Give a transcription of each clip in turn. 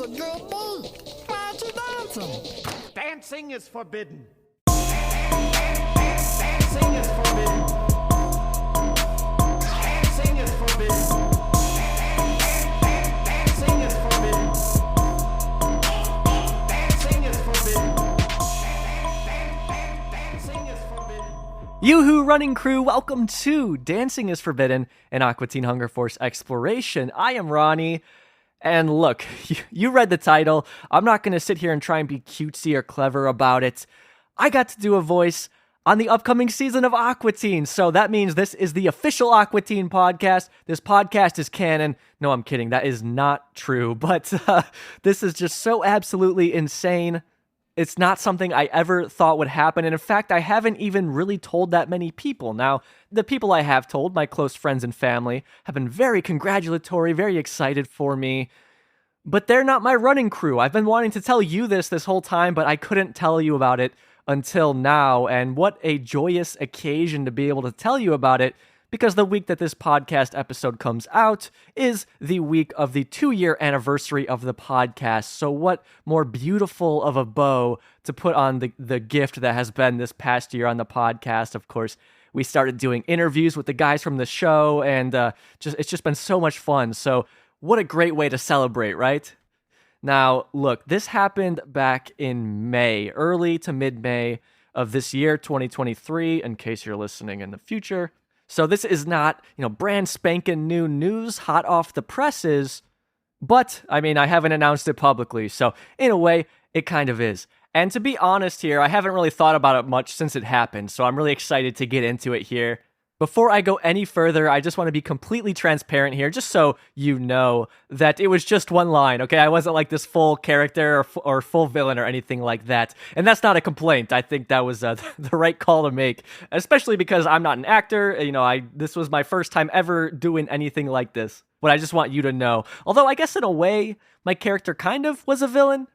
a good beat. Why aren't you dancing? Dancing is forbidden. Dancing is forbidden. Dancing is forbidden. Dancing is forbidden. Dancing is forbidden. Dancing is forbidden. Yoo-hoo, running crew, welcome to Dancing is Forbidden, an Aqua Teen Hunger Force exploration. I am Ronnie, and look, you read the title. I'm not going to sit here and try and be cutesy or clever about it. I got to do a voice on the upcoming season of Aqua Teen, so that means this is the official Aqua Teen podcast. This podcast is canon. No, I'm kidding. That is not true, but this is just so absolutely insane. It's not something I ever thought would happen, and in fact, I haven't even really told that many people. Now, the people I have told, my close friends and family, have been very congratulatory, very excited for me, but they're not my running crew. I've been wanting to tell you this whole time, but I couldn't tell you about it until now, and what a joyous occasion to be able to tell you about it, because the week that this podcast episode comes out is the week of the 2-year anniversary of the podcast. So what more beautiful of a bow to put on the gift that has been this past year on the podcast. Of course, we started doing interviews with the guys from the show, and it's just been so much fun. So what a great way to celebrate, right? Now, look, this happened back in May, early to mid-May of this year, 2023, in case you're listening in the future. So this is not, brand spanking new news, hot off the presses, but, I haven't announced it publicly, so in a way, it kind of is. And to be honest here, I haven't really thought about it much since it happened, so I'm really excited to get into it here. Before I go any further, I just want to be completely transparent here, just so you know that it was just one line, okay? I wasn't like this full character or full villain or anything like that. And that's not a complaint. I think that was the right call to make, especially because I'm not an actor. This was my first time ever doing anything like this. But I just want you to know. Although I guess in a way, my character kind of was a villain.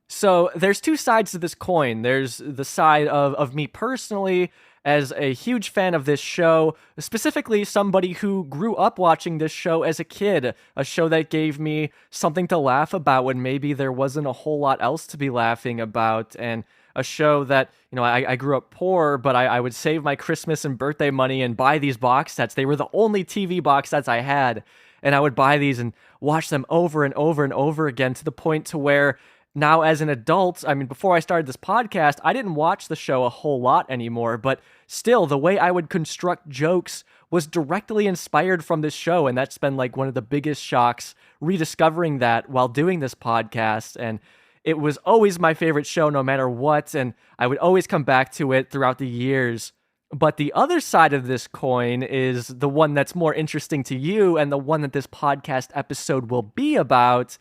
So there's two sides to this coin. There's the side of me personally, as a huge fan of this show, specifically somebody who grew up watching this show as a kid, a show that gave me something to laugh about when maybe there wasn't a whole lot else to be laughing about, and a show that, I grew up poor, but I would save my Christmas and birthday money and buy these box sets. They were the only TV box sets I had, and I would buy these and watch them over and over and over again, to the point to where now, as an adult, before I started this podcast, I didn't watch the show a whole lot anymore, but still, the way I would construct jokes was directly inspired from this show, and that's been like one of the biggest shocks, rediscovering that while doing this podcast, and it was always my favorite show no matter what, and I would always come back to it throughout the years. But the other side of this coin is the one that's more interesting to you, and the one that this podcast episode will be about,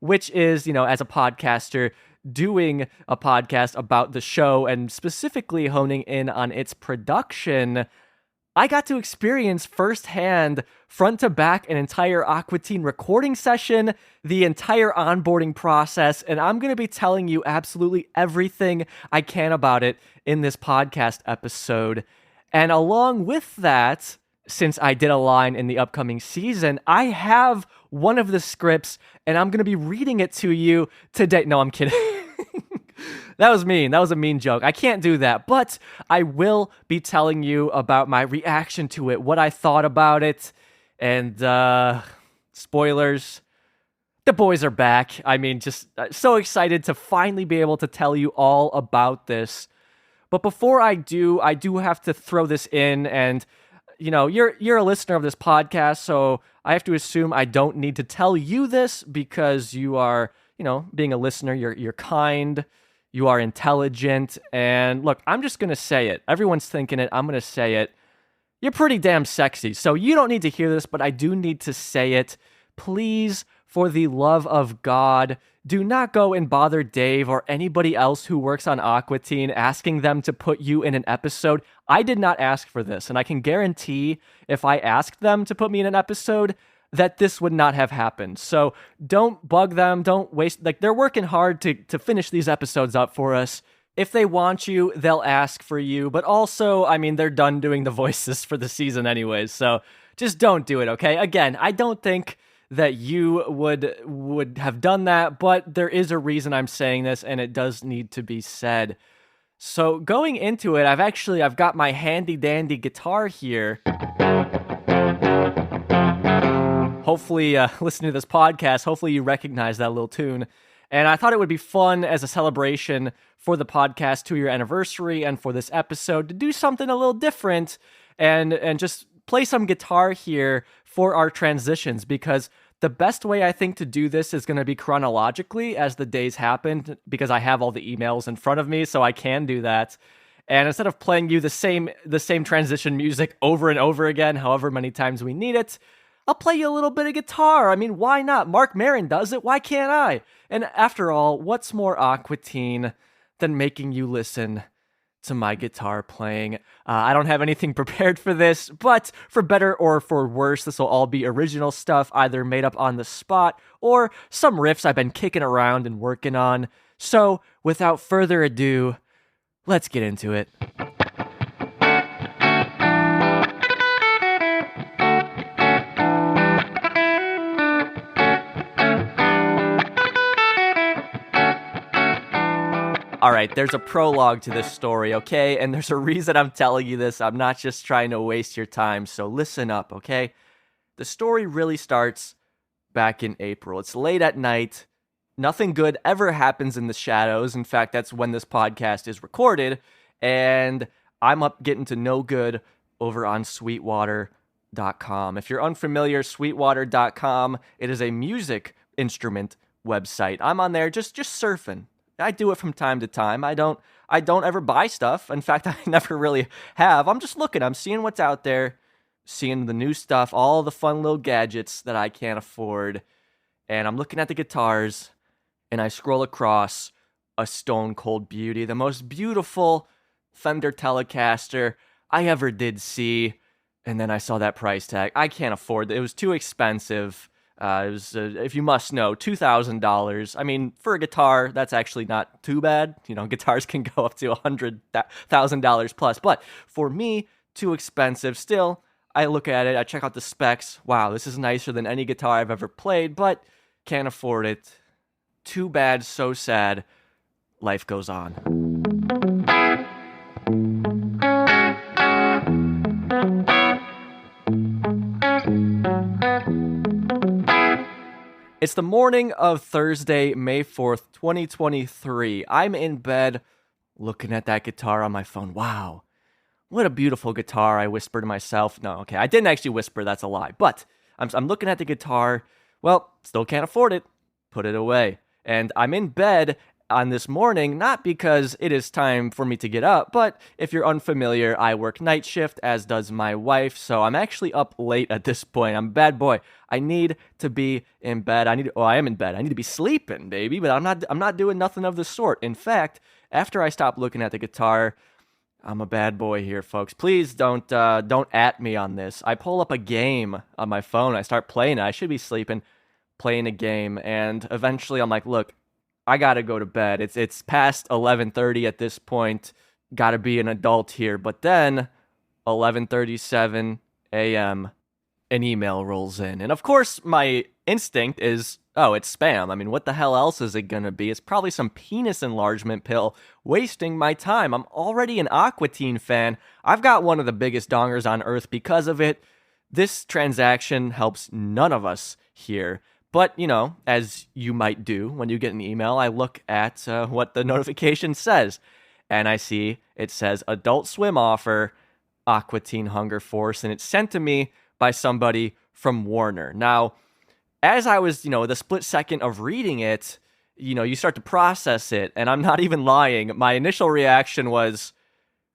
which is, as a podcaster, doing a podcast about the show and specifically honing in on its production. I got to experience firsthand, front to back, an entire Aqua Teen recording session, the entire onboarding process, and I'm going to be telling you absolutely everything I can about it in this podcast episode. And along with that, since I did a line in the upcoming season, I have one of the scripts, and I'm going to be reading it to you today. No, I'm kidding. That was mean. That was a mean joke. I can't do that, but I will be telling you about my reaction to it, what I thought about it, and spoilers, the boys are back. Just so excited to finally be able to tell you all about this. But before I do have to throw this in, and you're a listener of this podcast, so I have to assume I don't need to tell you this, because you are, being a listener, you're kind, you are intelligent, and look, I'm just going to say it. Everyone's thinking it, I'm going to say it. You're pretty damn sexy, so you don't need to hear this, but I do need to say it. Please, for the love of God, do not go and bother Dave or anybody else who works on Aqua Teen asking them to put you in an episode. I did not ask for this, and I can guarantee if I asked them to put me in an episode, that this would not have happened. So don't bug them, don't waste, they're working hard to finish these episodes up for us. If they want you, they'll ask for you, but also, they're done doing the voices for the season anyways, so just don't do it, okay? Again, I don't think that you would have done that, but there is a reason I'm saying this, and it does need to be said. So going into it, I've got my handy dandy guitar here. Hopefully, listening to this podcast, hopefully you recognize that little tune. And I thought it would be fun as a celebration for the podcast 2-year anniversary and for this episode to do something a little different and just play some guitar here for our transitions, because the best way I think to do this is going to be chronologically as the days happen, because I have all the emails in front of me, so I can do that. And instead of playing you the same transition music over and over again, however many times we need it, I'll play you a little bit of guitar. I mean, why not? Mark Maron does it. Why can't I? And after all, what's more Aqua Teen than making you listen to my guitar playing? I don't have anything prepared for this, but for better or for worse, this will all be original stuff, either made up on the spot or some riffs I've been kicking around and working on. So, without further ado, let's get into it. All right, there's a prologue to this story, okay? And there's a reason I'm telling you this. I'm not just trying to waste your time, so listen up, okay? The story really starts back in April. It's late at night. Nothing good ever happens in the shadows. In fact, that's when this podcast is recorded. And I'm up getting to no good over on Sweetwater.com. If you're unfamiliar, Sweetwater.com, it is a music instrument website. I'm on there just surfing. I do it from time to time. I don't ever buy stuff. In fact, I never really have. I'm just looking. I'm seeing what's out there, seeing the new stuff, all the fun little gadgets that I can't afford. And I'm looking at the guitars, and I scroll across a stone cold beauty, the most beautiful Fender Telecaster I ever did see. And then I saw that price tag. I can't afford it. It was too expensive. It was, if you must know, $2,000. I mean, for a guitar, that's actually not too bad. You know, guitars can go up to $100,000 plus. But for me, too expensive. Still, I look at it, I check out the specs. Wow, this is nicer than any guitar I've ever played, but can't afford it. Too bad, so sad. Life goes on. It's the morning of Thursday, May 4th, 2023. I'm in bed looking at that guitar on my phone. Wow, what a beautiful guitar, I whisper to myself. No, okay, I didn't actually whisper, that's a lie. But I'm looking at the guitar. Well, still can't afford it. Put it away. And I'm in bed on this morning, not because it is time for me to get up, but if you're unfamiliar, I work night shift, as does my wife, so I'm actually up late at this point. I'm a bad boy. I need to be in bed. I am in bed. I need to be sleeping, baby, but I'm not doing nothing of the sort. In fact, after I stop looking at the guitar, I'm a bad boy here, folks. Please don't at me on this. I pull up a game on my phone. I start playing it. I should be sleeping, playing a game, and eventually I'm like, look, I gotta go to bed. It's past 11:30 at this point. Gotta be an adult here. But then, 11:37 a.m., an email rolls in. And of course, my instinct is, oh, it's spam. I mean, what the hell else is it gonna be? It's probably some penis enlargement pill wasting my time. I'm already an Aqua Teen fan. I've got one of the biggest dongers on earth because of it. This transaction helps none of us here. But, you know, as you might do when you get an email, I look at what the notification says. And I see it says Adult Swim offer, Aqua Teen Hunger Force. And it's sent to me by somebody from Warner. Now, as I was, the split second of reading it, you start to process it. And I'm not even lying. My initial reaction was,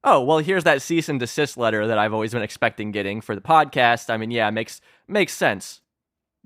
oh, well, here's that cease and desist letter that I've always been expecting getting for the podcast. I mean, yeah, makes sense.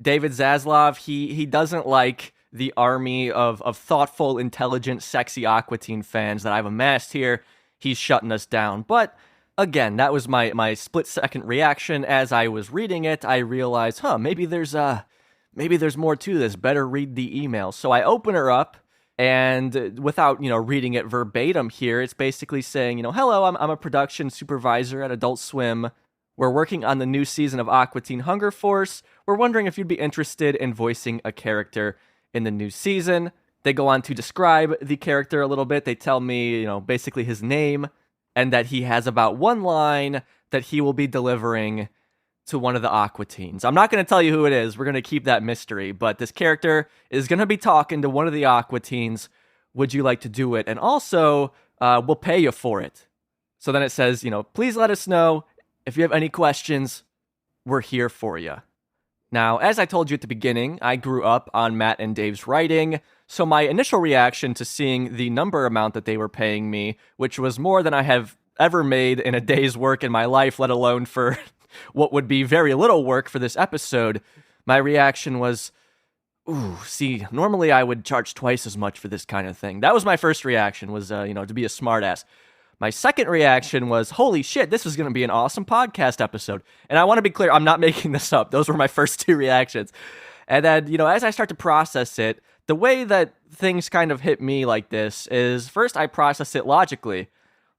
David Zaslav, he doesn't like the army of thoughtful, intelligent, sexy Aqua Teen fans that I've amassed here. He's shutting us down. But again, that was my split-second reaction. As I was reading it, I realized, maybe there's more to this. Better read the email. So I open her up, and without reading it verbatim here, it's basically saying, hello, I'm a production supervisor at Adult Swim. We're working on the new season of Aqua Teen Hunger Force. We're wondering if you'd be interested in voicing a character in the new season. They go on to describe the character a little bit. They tell me, basically his name, and that he has about one line that he will be delivering to one of the Aqua Teens. I'm not going to tell you who it is. We're going to keep that mystery, but this character is going to be talking to one of the Aqua Teens. Would you like to do it? And also, we'll pay you for it. So then it says, please let us know if you have any questions. We're here for you. Now, as I told you at the beginning, I grew up on Matt and Dave's writing, so my initial reaction to seeing the number amount that they were paying me, which was more than I have ever made in a day's work in my life, let alone for what would be very little work for this episode, my reaction was, normally I would charge twice as much for this kind of thing. That was my first reaction, was, to be a smartass. My second reaction was, holy shit, this is going to be an awesome podcast episode. And I want to be clear, I'm not making this up. Those were my first two reactions. And then, as I start to process it, the way that things kind of hit me like this is, first I process it logically.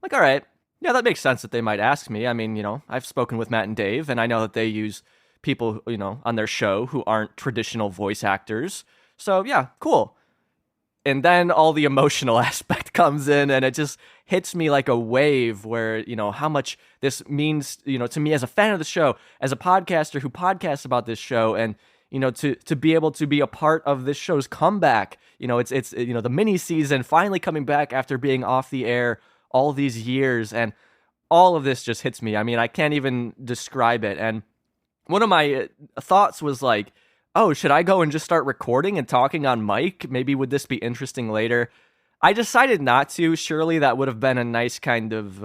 Like, all right, yeah, that makes sense that they might ask me. I mean, I've spoken with Matt and Dave, and I know that they use people, on their show who aren't traditional voice actors. So, yeah, cool. And then all the emotional aspect comes in, and it just hits me like a wave where, how much this means, to me as a fan of the show, as a podcaster who podcasts about this show, and, to be able to be a part of this show's comeback. It's the mini season finally coming back after being off the air all these years, and all of this just hits me. I mean, I can't even describe it. And one of my thoughts was like, oh, should I go and just start recording and talking on mic? Maybe would this be interesting later? I decided not to. Surely that would have been a nice kind of,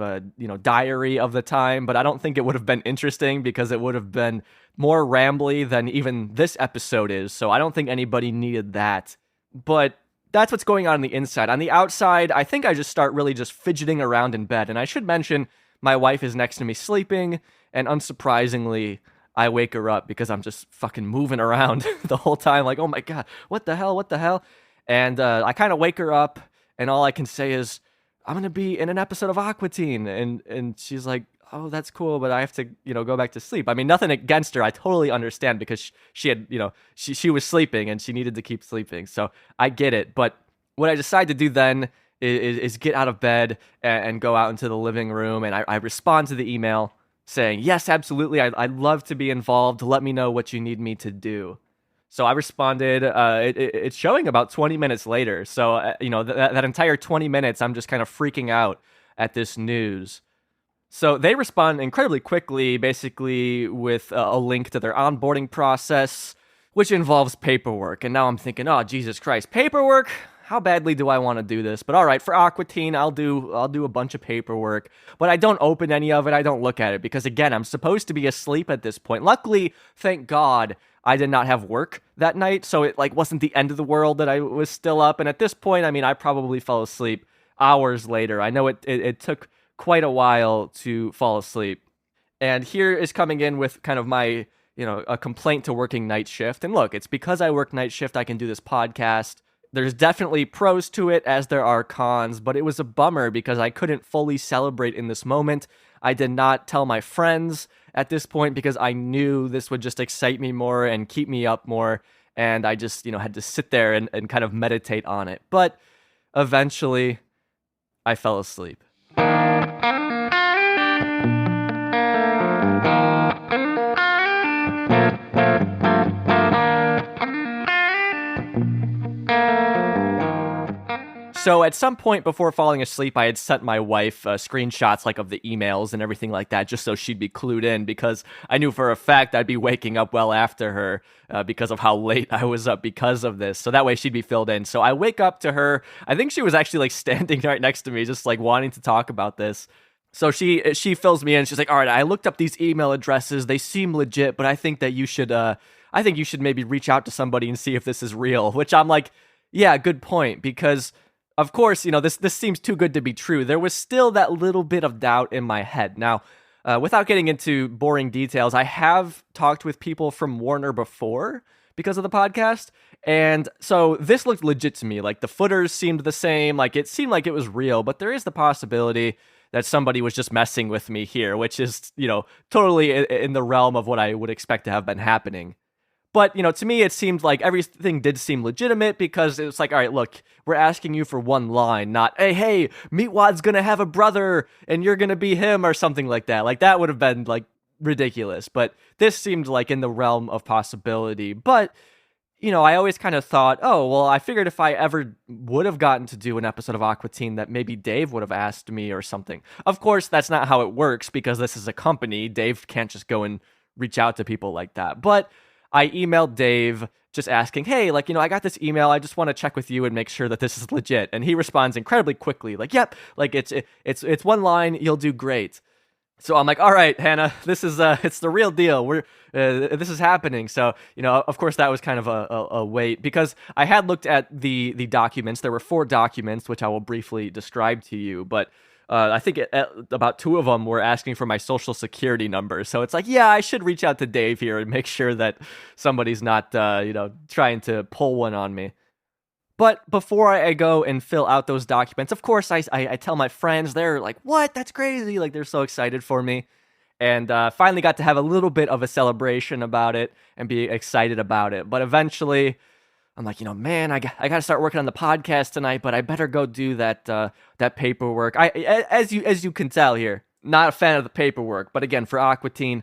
diary of the time, but I don't think it would have been interesting because it would have been more rambly than even this episode is. So I don't think anybody needed that. But that's what's going on the inside. On the outside, I think I just start really just fidgeting around in bed. And I should mention, my wife is next to me sleeping, and unsurprisingly, I wake her up because I'm just fucking moving around the whole time. Like, oh my God, what the hell? And I kind of wake her up, and all I can say is, I'm going to be in an episode of Aqua Teen. And she's like, oh, that's cool, but I have to, go back to sleep. I mean, nothing against her. I totally understand because she had, she was sleeping and she needed to keep sleeping. So I get it. But what I decide to do then is get out of bed and go out into the living room. And I respond to the email saying, yes, absolutely. I'd love to be involved. Let me know what you need me to do. So I responded, it's showing about 20 minutes later. So, that entire 20 minutes, I'm just kind of freaking out at this news. So they respond incredibly quickly, basically with a link to their onboarding process, which involves paperwork. And now I'm thinking, oh, Jesus Christ, paperwork? How badly do I want to do this? But all right, for Aqua Teen, I'll do a bunch of paperwork, but I don't open any of it. I don't look at it because, again, I'm supposed to be asleep at this point. Luckily, thank God, I did not have work that night, so it wasn't the end of the world that I was still up. And at this point, I mean, I probably fell asleep hours later. I know it took quite a while to fall asleep. And here is coming in with kind of my, a complaint to working night shift. And look, it's because I work night shift I can do this podcast. There's definitely pros to it as there are cons, but it was a bummer because I couldn't fully celebrate in this moment. I did not tell my friends at this point because I knew this would just excite me more and keep me up more. And I just, had to sit there and kind of meditate on it. But eventually, I fell asleep. So at some point before falling asleep, I had sent my wife screenshots of the emails and everything like that, just so she'd be clued in, because I knew for a fact I'd be waking up well after her because of how late I was up because of this. So that way she'd be filled in. So I wake up to her. I think she was actually standing right next to me, just wanting to talk about this. So she fills me in. She's like, all right, I looked up these email addresses. They seem legit, but I think that you should maybe reach out to somebody and see if this is real, which I'm like, yeah, good point, because of course, this seems too good to be true. There was still that little bit of doubt in my head. Now, without getting into boring details, I have talked with people from Warner before because of the podcast, and so this looked legit to me. The footers seemed the same. It seemed like it was real, but there is the possibility that somebody was just messing with me here, which is, totally in the realm of what I would expect to have been happening. But, to me, it seemed like everything did seem legitimate because it was like, all right, look, we're asking you for one line, not, hey, Meatwad's gonna have a brother and you're gonna be him or something like that. Like, that would have been, like, ridiculous. But this seemed like in the realm of possibility. But, I always kind of thought, oh, well, I figured if I ever would have gotten to do an episode of Aqua Teen that maybe Dave would have asked me or something. Of course, that's not how it works because this is a company. Dave can't just go and reach out to people like that. But I emailed Dave just asking, hey, like, I got this email. I just want to check with you and make sure that this is legit. And he responds incredibly quickly, like, yep, like it's one line. You'll do great. So I'm like, all right, Hannah, this is it's the real deal. This is happening. So, of course, that was kind of a wait because I had looked at the documents. There were 4 documents, which I will briefly describe to you. But I think about 2 of them were asking for my social security number. So it's like, yeah, I should reach out to Dave here and make sure that somebody's not, trying to pull one on me. But before I go and fill out those documents, of course, I tell my friends, they're like, what? That's crazy. Like, they're so excited for me. And finally got to have a little bit of a celebration about it and be excited about it. But eventually, I'm like, man, I got to start working on the podcast tonight, but I better go do that paperwork. As you can tell here, not a fan of the paperwork. But again, for Aqua Teen,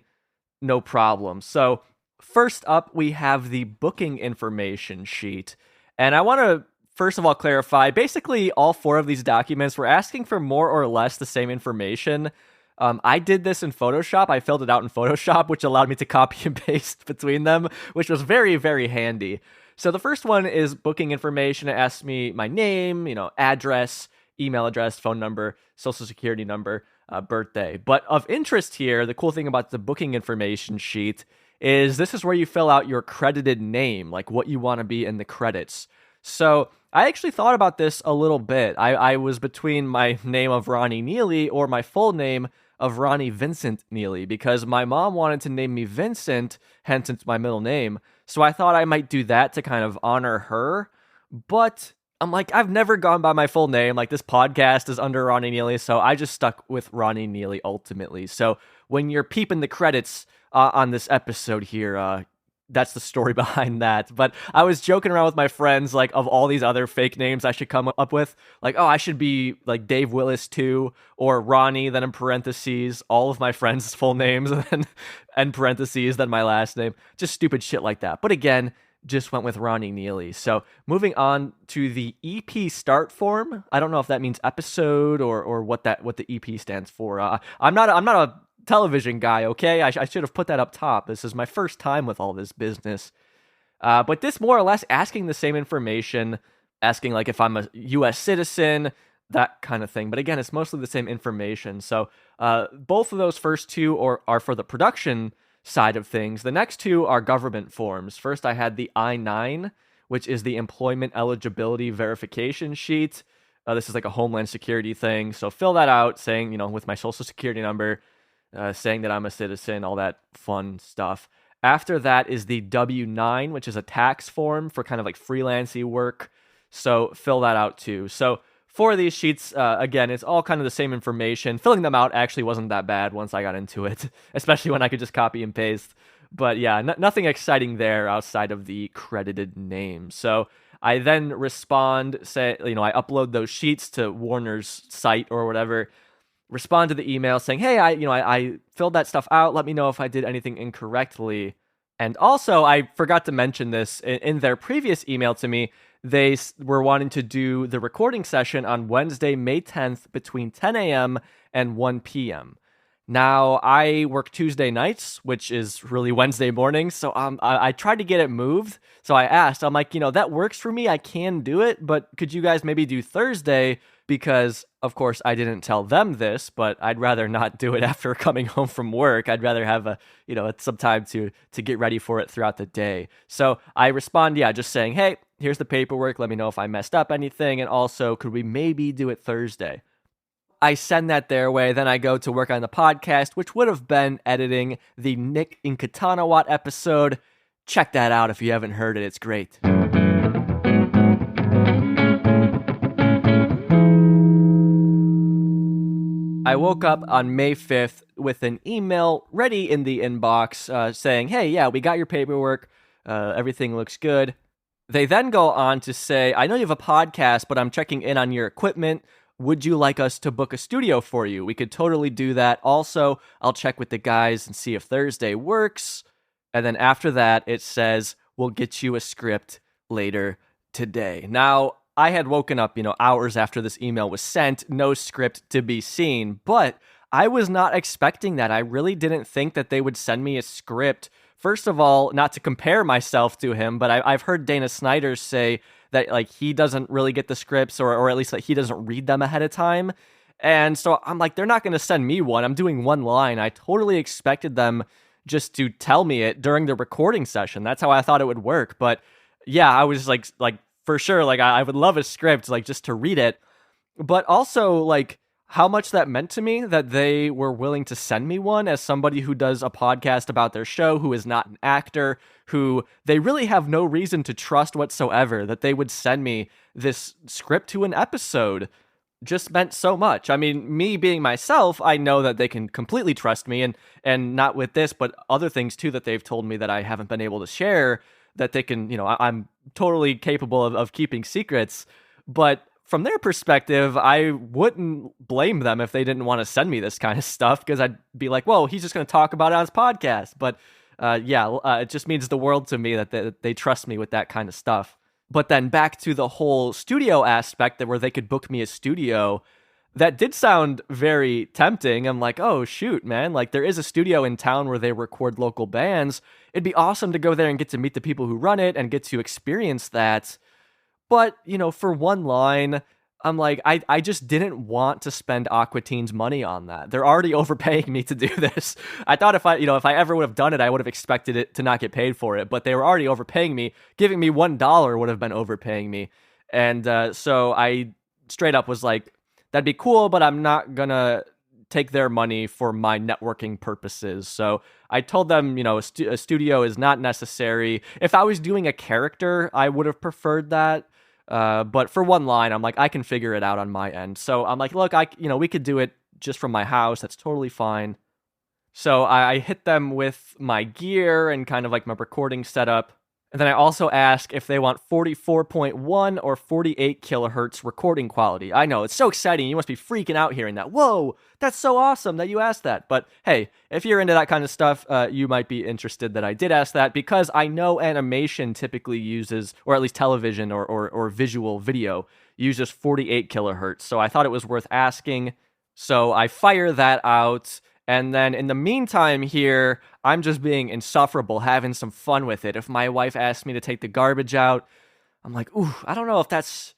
no problem. So first up, we have the booking information sheet. And I want to, first of all, clarify, basically all 4 of these documents were asking for more or less the same information. I did this in Photoshop. I filled it out in Photoshop, which allowed me to copy and paste between them, which was very, very handy. So the first one is booking information. It asks me my name, address, email address, phone number, social security number, birthday. But of interest here, the cool thing about the booking information sheet is this is where you fill out your credited name, like what you want to be in the credits. So I actually thought about this a little bit. I was between my name of Ronnie Neely or my full name of Ronnie Vincent Neely because my mom wanted to name me Vincent, hence it's my middle name. So I thought I might do that to kind of honor her. But I'm like, I've never gone by my full name. Like, this podcast is under Ronnie Neely, so I just stuck with Ronnie Neely ultimately. So when you're peeping the credits on this episode here, that's the story behind that. But I was joking around with my friends, like, of all these other fake names I should come up with. Like, oh, I should be like Dave Willis too, or Ronnie, then in parentheses, all of my friends' full names, and then and parentheses, then my last name. Just stupid shit like that. But again, just went with Ronnie Neely. So moving on to the EP start form. I don't know if that means episode or what the EP stands for. I'm not a television guy, okay? I should have put that up top. This is my first time with all this business. But this more or less asking the same information, asking like if I'm a U.S. citizen, that kind of thing. But again, it's mostly the same information. So both of those first 2 are for the production side of things. The next 2 are government forms. First, I had the I-9, which is the employment eligibility verification sheet. This is like a Homeland Security thing. So fill that out saying, with my social security number, saying that I'm a citizen, all that fun stuff. After that is the W-9, which is a tax form for kind of like freelancey work. So fill that out too. So for these sheets, again, it's all kind of the same information. Filling them out actually wasn't that bad once I got into it, especially when I could just copy and paste. But yeah, nothing exciting there outside of the credited name. So I then respond, say, I upload those sheets to Warner's site or whatever, respond to the email saying, hey, I filled that stuff out. Let me know if I did anything incorrectly. And also, I forgot to mention this in their previous email to me. They were wanting to do the recording session on Wednesday, May 10th between 10 a.m. and 1 p.m. Now, I work Tuesday nights, which is really Wednesday mornings, so I tried to get it moved. So I asked, I'm like, that works for me. I can do it, but could you guys maybe do Thursday? Because, of course, I didn't tell them this, but I'd rather not do it after coming home from work. I'd rather have some time to get ready for it throughout the day. So I respond, just saying, hey, here's the paperwork. Let me know if I messed up anything. And also, could we maybe do it Thursday? I send that their way. Then I go to work on the podcast, which would have been editing the Nick in Katanawat episode. Check that out if you haven't heard it. It's great. I I woke up on May 5th with an email ready in the inbox saying, hey, yeah, we got your paperwork. Everything looks good. They then go on to say, I know you have a podcast, but I'm checking in on your equipment. Would you like us to book a studio for you? We could totally do that. Also, I'll check with the guys and see if Thursday works. And then after that, it says, we'll get you a script later today. Now, I had woken up, hours after this email was sent, no script to be seen, but I was not expecting that. I really didn't think that they would send me a script. First of all, not to compare myself to him, but I've heard Dana Snyder say that like he doesn't really get the scripts, or at least that he doesn't read them ahead of time. And so I'm like, they're not going to send me one. I'm doing one line. I totally expected them just to tell me it during the recording session. That's how I thought it would work. But yeah, I was like for sure, like I would love a script, like just to read it. But also like how much that meant to me that they were willing to send me one as somebody who does a podcast about their show, who is not an actor, who they really have no reason to trust whatsoever, that they would send me this script to an episode just meant so much. I mean, me being myself, I know that they can completely trust me, and not with this, but other things too that they've told me that I haven't been able to share, that they can, I'm totally capable of keeping secrets. But from their perspective, I wouldn't blame them if they didn't want to send me this kind of stuff, because I'd be like, whoa, he's just going to talk about it on his podcast. But it just means the world to me that they trust me with that kind of stuff. But then back to the whole studio aspect, that where they could book me a studio, that did sound very tempting. I'm like, oh, shoot, man. Like, there is a studio in town where they record local bands. It'd be awesome to go there and get to meet the people who run it and get to experience that. But, for one line, I'm like, I just didn't want to spend AQUA Teen's money on that. They're already overpaying me to do this. I thought if I ever would have done it, I would have expected it to not get paid for it. But they were already overpaying me. Giving me $1 would have been overpaying me. And so I straight up was like, that'd be cool, but I'm not going to take their money for my networking purposes. So I told them, a studio is not necessary. If I was doing a character, I would have preferred that. But for one line, I'm like, I can figure it out on my end. So I'm like, look, we could do it just from my house. That's totally fine. So I hit them with my gear and kind of like my recording setup. And then I also ask if they want 44.1 or 48 kilohertz recording quality. I know, it's so exciting. You must be freaking out hearing that. Whoa, that's so awesome that you asked that. But hey, if you're into that kind of stuff, you might be interested that I did ask that, because I know animation typically uses, or at least television or visual video, uses 48 kilohertz. So I thought it was worth asking. So I fire that out. And then in the meantime here, I'm just being insufferable, having some fun with it. If my wife asks me to take the garbage out, I'm like, ooh, I don't know if that's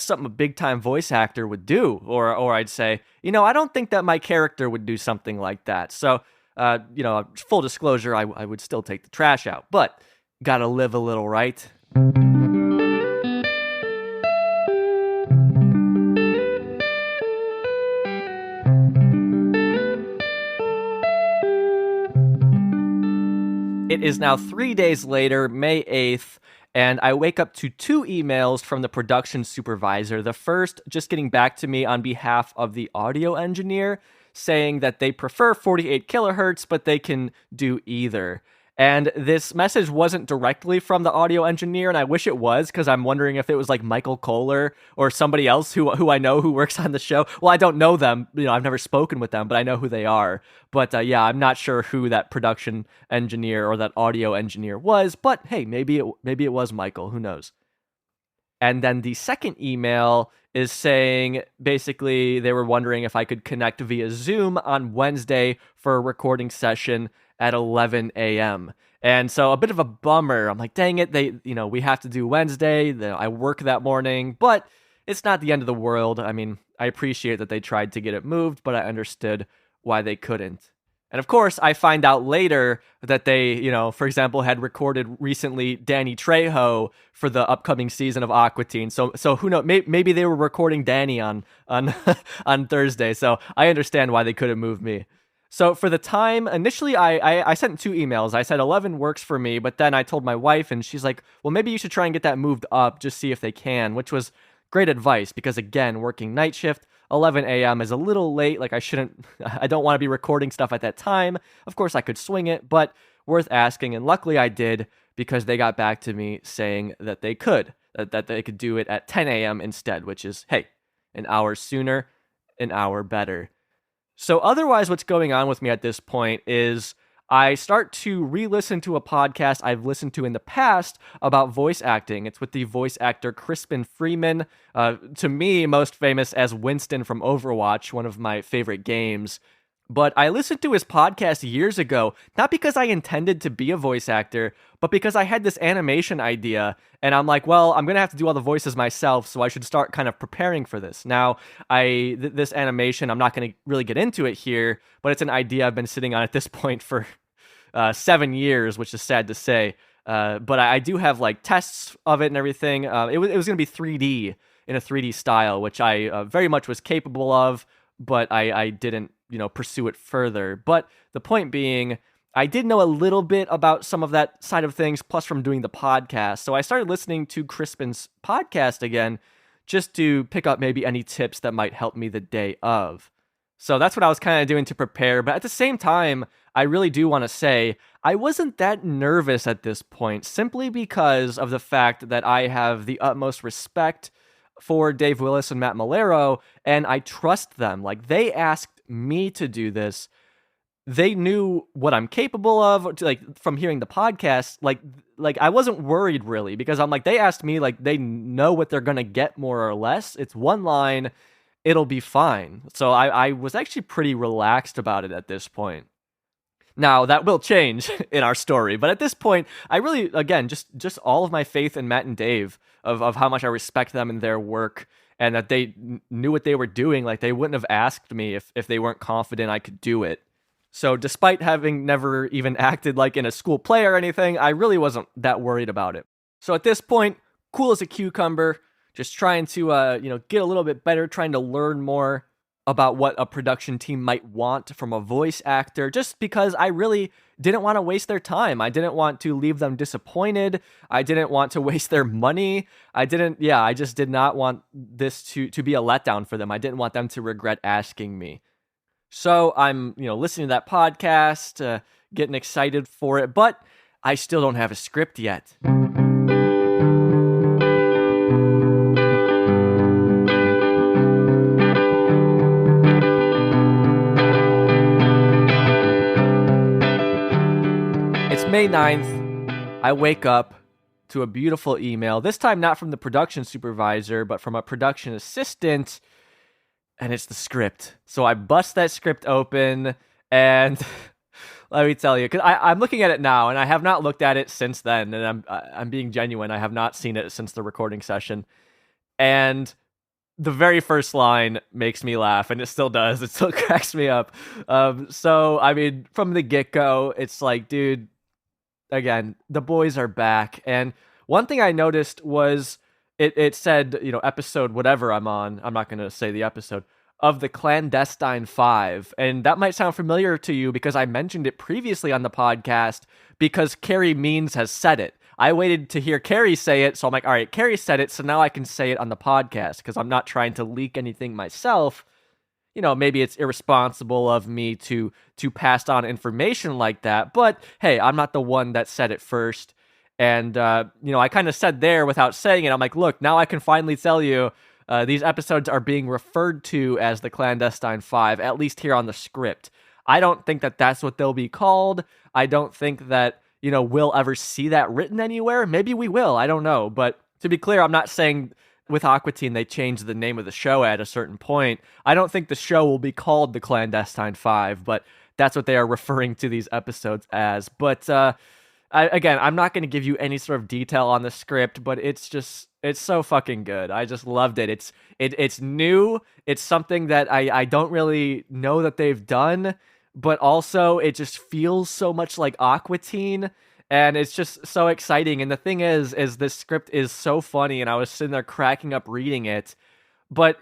something a big time voice actor would do. Or I'd say, I don't think that my character would do something like that. So, full disclosure, I would still take the trash out, but gotta live a little, right? It is now 3 days later, May 8th, and I wake up to 2 emails from the production supervisor. The first just getting back to me on behalf of the audio engineer, saying that they prefer 48 kilohertz, but they can do either. And this message wasn't directly from the audio engineer, and I wish it was, because I'm wondering if it was like Michael Kohler or somebody else who I know who works on the show. Well, I don't know them, I've never spoken with them, but I know who they are. But I'm not sure who that production engineer or that audio engineer was. But hey, maybe it was Michael. Who knows? And then the second email is saying basically they were wondering if I could connect via Zoom on Wednesday for a recording session at 11 a.m. And so a bit of a bummer. I'm like, dang it, we have to do Wednesday. I work that morning, but it's not the end of the world. I mean, I appreciate that they tried to get it moved, but I understood why they couldn't. And of course, I find out later that they, for example, had recorded recently Danny Trejo for the upcoming season of AQUA Teen. So who knows? Maybe they were recording Danny on on Thursday. So I understand why they couldn't move me. So for the time, initially, I sent 2 emails. I said 11 works for me, but then I told my wife, and she's like, well, maybe you should try and get that moved up, just see if they can, which was great advice, because again, working night shift, 11 a.m. is a little late. Like, I don't want to be recording stuff at that time. Of course, I could swing it, but worth asking. And luckily I did, because they got back to me saying that they could, that they could do it at 10 a.m. instead, which is, hey, an hour sooner, an hour better. So otherwise, what's going on with me at this point is I start to re-listen to a podcast I've listened to in the past about voice acting. It's with the voice actor Crispin Freeman, to me most famous as Winston from Overwatch, one of my favorite games. But I listened to his podcast years ago, not because I intended to be a voice actor, but because I had this animation idea, and I'm like, well, I'm going to have to do all the voices myself, so I should start kind of preparing for this. Now, this animation, I'm not going to really get into it here, but it's an idea I've been sitting on at this point for 7 years, which is sad to say. But I do have like tests of it and everything. It was going to be 3D, in a 3D style, which I very much was capable of, but I didn't pursue it further. But the point being, I did know a little bit about some of that side of things, plus from doing the podcast. So I started listening to Crispin's podcast again, just to pick up maybe any tips that might help me the day of. So that's what I was kind of doing to prepare. But at the same time, I really do want to say I wasn't that nervous at this point, simply because of the fact that I have the utmost respect for Dave Willis and Matt Malero, and I trust them. Like, they asked me to do this. They knew what I'm capable of, like, from hearing the podcast. Like I wasn't worried really, because I'm like, they asked me, like, they know what they're gonna get more or less. It's one line, it'll be fine. So I was actually pretty relaxed about it at this point. Now, that will change in our story, but at this point, I really, again, just all of my faith in Matt and Dave, of how much I respect them and their work, and that they knew what they were doing. Like, they wouldn't have asked me if they weren't confident I could do it. So despite having never even acted like in a school play or anything, I really wasn't that worried about it. So at this point, cool as a cucumber, just trying to get a little bit better, trying to learn more about what a production team might want from a voice actor, just because I really didn't want to waste their time. I didn't want to leave them disappointed. I didn't want to waste their money. I just did not want this to be a letdown for them. I didn't want them to regret asking me. So I'm, listening to that podcast, getting excited for it, but I still don't have a script yet. It's May 9th. I wake up to a beautiful email, this time not from the production supervisor, but from a production assistant, and it's the script. So I bust that script open, and let me tell you, because I'm looking at it now, and I have not looked at it since then, and I'm being genuine. I have not seen it since the recording session, and the very first line makes me laugh, and it still does. It still cracks me up. So, I mean, from the get-go, it's like, dude, again, the boys are back. And one thing I noticed was it said, episode whatever I'm on, I'm not going to say the episode, of the Clandestine 5. And that might sound familiar to you because I mentioned it previously on the podcast, because Carrie Means has said it. I waited to hear Carrie say it, so I'm like, all right, Carrie said it, so now I can say it on the podcast, because I'm not trying to leak anything myself. Maybe it's irresponsible of me to pass on information like that, but hey, I'm not the one that said it first. And, I kind of said there without saying it, I'm like, look, now I can finally tell you, these episodes are being referred to as the Clandestine 5, at least here on the script. I don't think that that's what they'll be called. I don't think that, we'll ever see that written anywhere. Maybe we will, I don't know. But to be clear, I'm not saying with AQUA Teen they changed the name of the show at a certain point. I don't think the show will be called the Clandestine 5, but that's what they are referring to these episodes as. But I'm not going to give you any sort of detail on the script, but it's so fucking good. I just loved it. It's new. It's something that I don't really know that they've done, but also it just feels so much like AQUA Teen. And it's just so exciting. And the thing is this script is so funny, and I was sitting there cracking up reading it. But,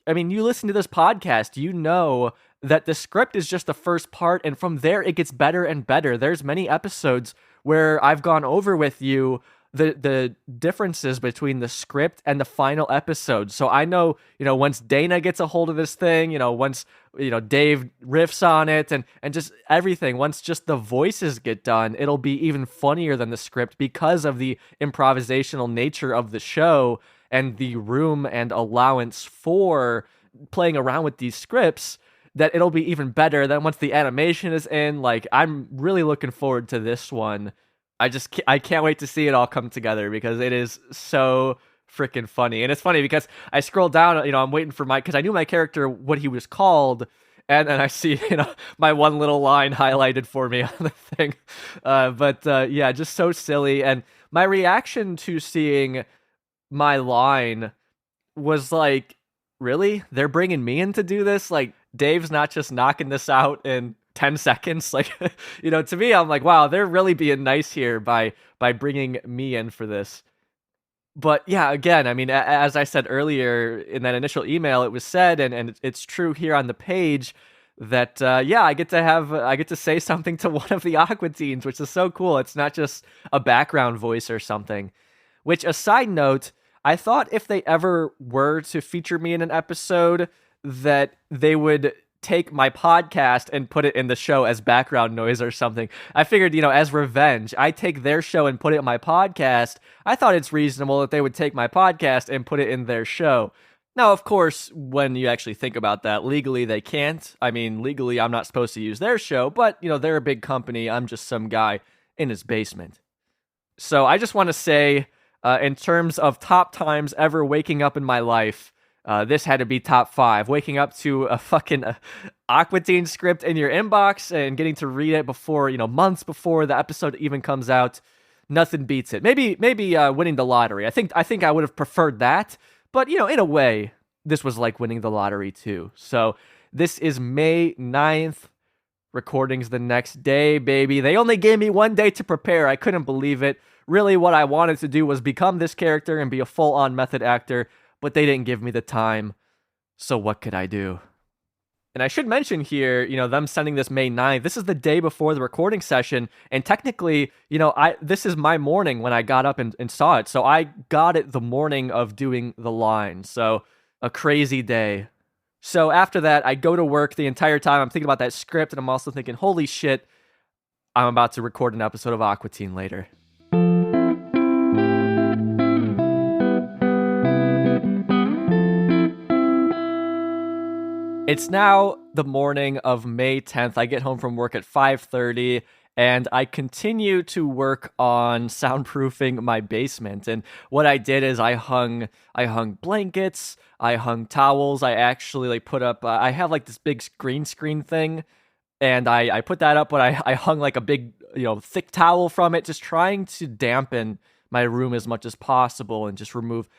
I mean, you listen to this podcast, you know that the script is just the first part, and from there it gets better and better. There's many episodes where I've gone over with you the differences between the script and the final episode. So I know, once Dana gets a hold of this thing, once, Dave riffs on it and just everything, once just the voices get done, it'll be even funnier than the script because of the improvisational nature of the show and the room and allowance for playing around with these scripts, that it'll be even better. Then once the animation is in, like, I'm really looking forward to this one. I can't wait to see it all come together because it is so freaking funny. And it's funny because I scroll down, I'm waiting for because I knew my character, what he was called, and then I see, my one little line highlighted for me on the thing. Yeah, just so silly. And my reaction to seeing my line was like, really? They're bringing me in to do this? Like, Dave's not just knocking this out in 10 seconds. Like, to me, I'm like, wow, they're really being nice here by bringing me in for this. But yeah, again, I mean, as I said earlier in that initial email, it was said, and it's true here on the page, that I get to say something to one of the AQUA teens, which is so cool. It's not just a background voice or something. Which, a side note, I thought if they ever were to feature me in an episode, that they would take my podcast and put it in the show as background noise or something. I figured, as revenge, I take their show and put it in my podcast. I thought it's reasonable that they would take my podcast and put it in their show. Now, of course, when you actually think about that, legally they can't. I mean, legally I'm not supposed to use their show, but, they're a big company. I'm just some guy in his basement. So I just want to say, in terms of top times ever waking up in my life, this had to be top 5. Waking up to a fucking AQUA Teen script in your inbox and getting to read it before, months before the episode even comes out. Nothing beats it. Maybe winning the lottery. I think I would have preferred that. But, in a way, this was like winning the lottery too. So this is May 9th. Recordings the next day, baby. They only gave me 1 day to prepare. I couldn't believe it. Really, what I wanted to do was become this character and be a full-on method actor, but they didn't give me the time. So what could I do? And I should mention here, them sending this May 9th, this is the day before the recording session, and technically, this is my morning when I got up and saw it, so I got it the morning of doing the line, so a crazy day. So after that, I go to work the entire time, I'm thinking about that script, and I'm also thinking, holy shit, I'm about to record an episode of AQUA Teen later. It's now the morning of May 10th. I get home from work at 5:30, and I continue to work on soundproofing my basement. And what I did is I hung blankets, I hung towels. I actually put up. I have this big green screen thing, and I put that up. But I hung a big thick towel from it, just trying to dampen my room as much as possible and just remove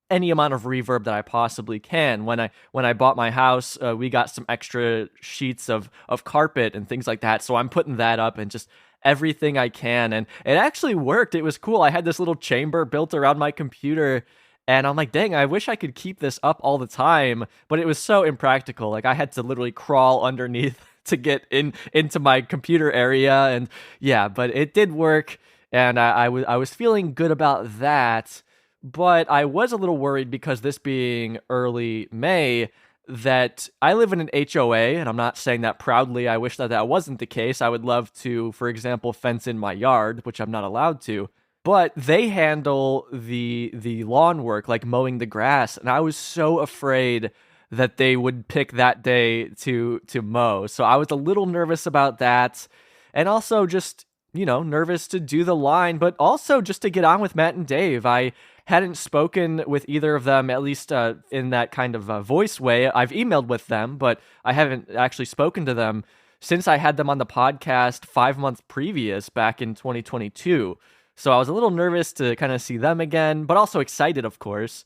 any amount of reverb that I possibly can. When I bought my house, we got some extra sheets of carpet and things like that, so I'm putting that up and just everything I can, and it actually worked. It was cool. I had this little chamber built around my computer, and I'm like, dang, I wish I could keep this up all the time, but it was so impractical. I had to literally crawl underneath to get into my computer area, and yeah, but it did work, and I was feeling good about that. But I was a little worried because this being early May, that I live in an HOA, and I'm not saying that proudly. I wish that wasn't the case. I would love to, for example, fence in my yard, which I'm not allowed to. But they handle the lawn work, like mowing the grass, and I was so afraid that they would pick that day to mow. So I was a little nervous about that, and also just, nervous to do the line, but also just to get on with Matt and Dave. I hadn't spoken with either of them, at least in that kind of voice way. I've emailed with them, but I haven't actually spoken to them since I had them on the podcast 5 months previous, back in 2022. So I was a little nervous to kind of see them again, but also excited, of course,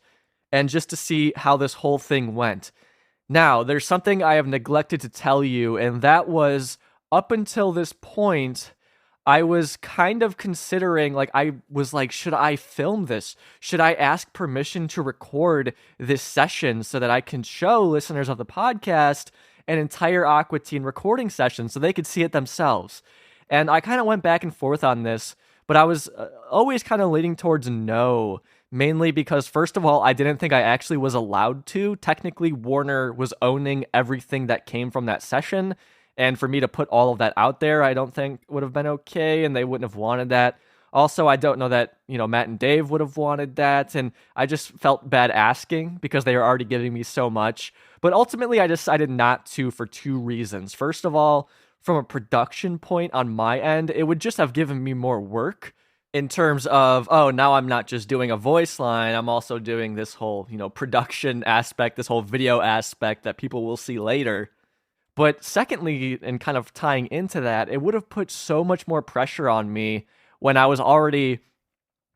and just to see how this whole thing went. Now, there's something I have neglected to tell you, and that was, up until this point, I was kind of considering, should I film this? Should I ask permission to record this session so that I can show listeners of the podcast an entire AQUA Teen recording session so they could see it themselves? And I kind of went back and forth on this, but I was always kind of leaning towards no, mainly because, first of all, I didn't think I actually was allowed to. Technically, Warner was owning everything that came from that session, and for me to put all of that out there, I don't think would have been okay, and they wouldn't have wanted that. Also, I don't know that, Matt and Dave would have wanted that, and I just felt bad asking because they were already giving me so much. But ultimately, I decided not to for two reasons. First of all, from a production point on my end, it would just have given me more work in terms of, oh, now I'm not just doing a voice line, I'm also doing this whole, production aspect, this whole video aspect that people will see later. But secondly, and kind of tying into that, it would have put so much more pressure on me when I was already,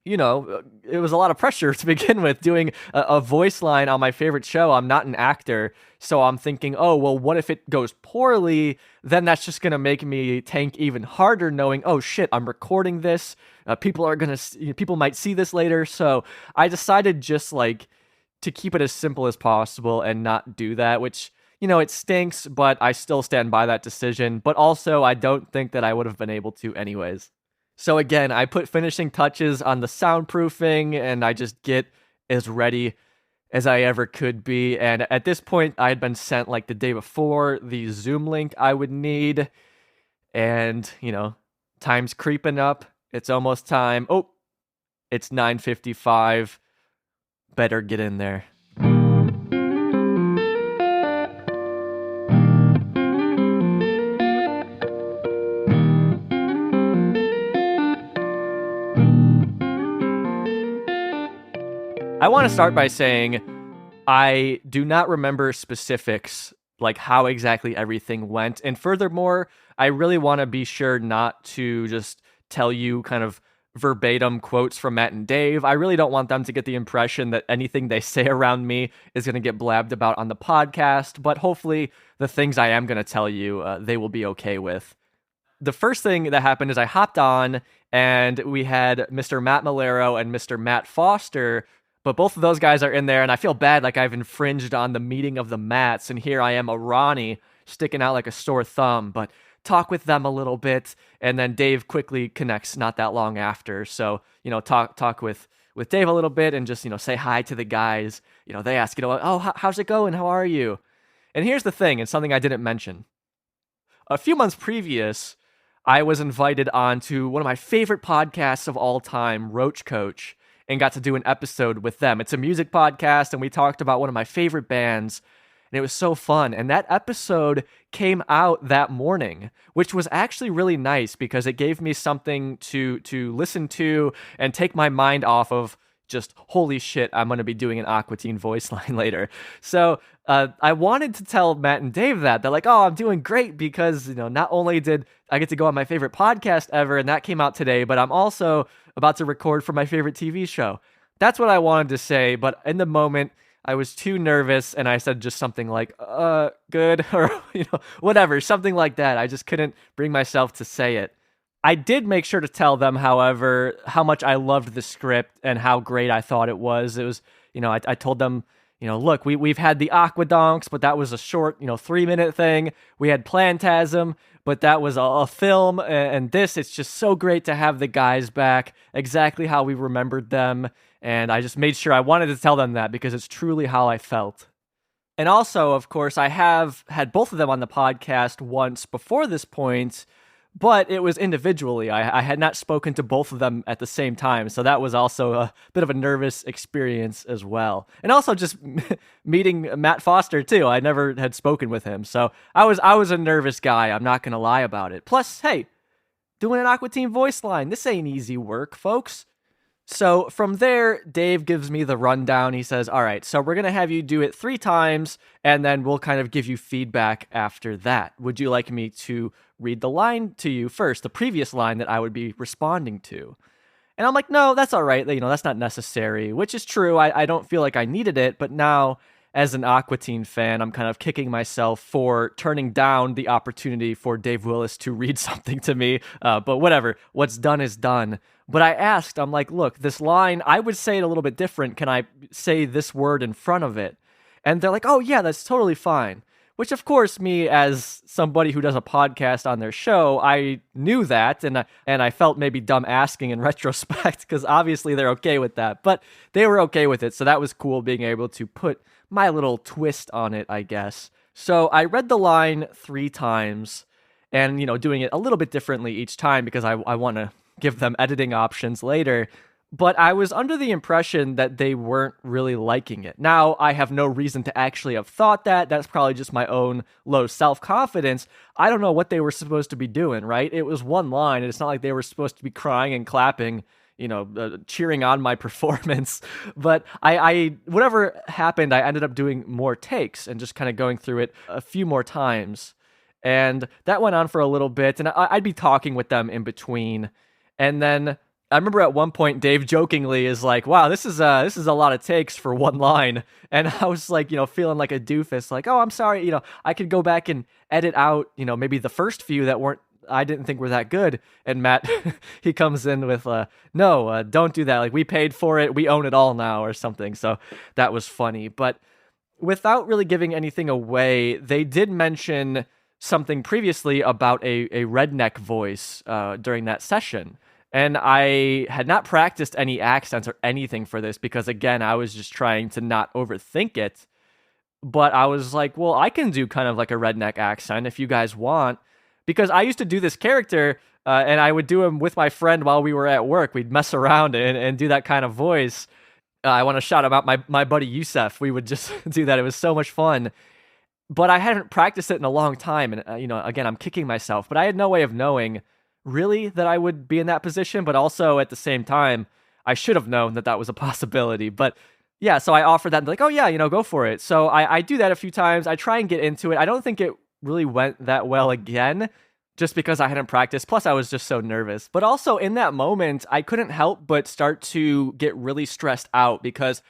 it was a lot of pressure to begin with doing a voice line on my favorite show. I'm not an actor, so I'm thinking, oh, well, what if it goes poorly? Then that's just going to make me tank even harder, knowing, oh shit, I'm recording this. People might see this later. So I decided just to keep it as simple as possible and not do that, which, it stinks, but I still stand by that decision. But also, I don't think that I would have been able to anyways. So again, I put finishing touches on the soundproofing, and I just get as ready as I ever could be. And at this point, I had been sent the day before the Zoom link I would need. And, time's creeping up. It's almost time. Oh, it's 9:55. Better get in there. I want to start by saying I do not remember specifics, like how exactly everything went. And furthermore, I really want to be sure not to just tell you kind of verbatim quotes from Matt and Dave. I really don't want them to get the impression that anything they say around me is going to get blabbed about on the podcast. But hopefully the things I am going to tell you, they will be okay with. The first thing that happened is I hopped on and we had Mr. Matt Malero and Mr. Matt Foster. But both of those guys are in there, and I feel bad like I've infringed on the meeting of the Matts, and here I am, a Ronnie, sticking out like a sore thumb, but talk with them a little bit, and then Dave quickly connects not that long after, so, talk with Dave a little bit, and just, say hi to the guys. They ask, oh, how's it going? How are you? And here's the thing, and something I didn't mention. A few months previous, I was invited on to one of my favorite podcasts of all time, Roach Coach, and got to do an episode with them. It's a music podcast, and we talked about one of my favorite bands, and it was so fun. And that episode came out that morning, which was actually really nice because it gave me something to listen to and take my mind off of just, holy shit, I'm going to be doing an Aqua Teen voice line later. So I wanted to tell Matt and Dave that. They're like, oh, I'm doing great because, not only did I get to go on my favorite podcast ever, and that came out today, but I'm also about to record for my favorite TV show. That's what I wanted to say, but in the moment, I was too nervous, and I said just something like, good, or, whatever, something like that. I just couldn't bring myself to say it. I did make sure to tell them, however, how much I loved the script and how great I thought it was. It was, I told them, look, we've had the Aquadonks, but that was a short, 3-minute thing. We had Plantasm, but that was a film. And this, it's just so great to have the guys back, exactly how we remembered them. And I just made sure I wanted to tell them that because it's truly how I felt. And also, of course, I have had both of them on the podcast once before this point, but it was individually. I had not spoken to both of them at the same time, so that was also a bit of a nervous experience as well. And also just meeting Matt Foster too. I never had spoken with him, so I was a nervous guy. I'm not gonna lie about it. Plus, hey, doing an Aqua Teen voice line, this ain't easy work, folks. So from there, Dave gives me the rundown. He says, all right, so we're going to have you do it 3 times, and then we'll kind of give you feedback after that. Would you like me to read the line to you first, the previous line that I would be responding to? And I'm like, no, that's all right. That's not necessary, which is true. I don't feel like I needed it, but now as an Aqua Teen fan, I'm kind of kicking myself for turning down the opportunity for Dave Willis to read something to me. But whatever, what's done is done. But I asked, I'm like, look, this line, I would say it a little bit different. Can I say this word in front of it? And they're like, oh yeah, that's totally fine. which of course, me as somebody who does a podcast on their show, I knew that, and I felt maybe dumb asking in retrospect, because obviously they're okay with that, but they were okay with it, so that was cool being able to put my little twist on it, I guess. So I read the line 3 times, and, doing it a little bit differently each time because I want to give them editing options later. But I was under the impression that they weren't really liking it. Now, I have no reason to actually have thought that. That's probably just my own low self-confidence. I don't know what they were supposed to be doing, right? It was one line, and it's not like they were supposed to be crying and clapping, cheering on my performance. But I whatever happened, I ended up doing more takes and just kind of going through it a few more times. And that went on for a little bit, and I'd be talking with them in between. And then I remember at one point, Dave jokingly is like, wow, this is a lot of takes for one line. And I was like, feeling like a doofus, like, oh, I'm sorry, I could go back and edit out, maybe the first few that I didn't think were that good. And Matt, he comes in with, no, don't do that. Like, we paid for it. We own it all now or something. So that was funny. But without really giving anything away, they did mention something previously about a redneck voice during that session. And I had not practiced any accents or anything for this because, again, I was just trying to not overthink it. But I was like, well, I can do kind of like a redneck accent if you guys want. Because I used to do this character, and I would do him with my friend while we were at work. We'd mess around and do that kind of voice. I want to shout him out, my buddy Yusef. We would just do that. It was so much fun. But I hadn't practiced it in a long time. And, again, I'm kicking myself. But I had no way of knowing really that I would be in that position, but also at the same time, I should have known that was a possibility. But yeah, so I offered that and like, oh yeah, go for it. So I do that a few times. I try and get into it. I don't think it really went that well again, just because I hadn't practiced. Plus I was just so nervous. But also in that moment, I couldn't help but start to get really stressed out because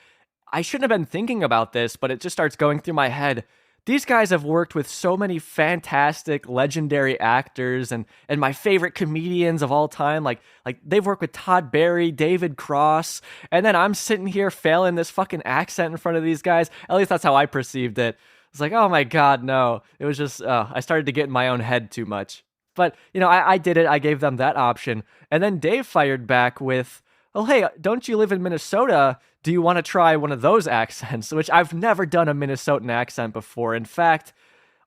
I shouldn't have been thinking about this, but it just starts going through my head. These guys have worked with so many fantastic, legendary actors and my favorite comedians of all time. Like they've worked with Todd Barry, David Cross, and then I'm sitting here failing this fucking accent in front of these guys. At least that's how I perceived it. It's like, oh my God, no. It was just, I started to get in my own head too much. But, I did it. I gave them that option. And then Dave fired back with, oh, hey, don't you live in Minnesota? Do you want to try one of those accents? Which I've never done a Minnesotan accent before. In fact,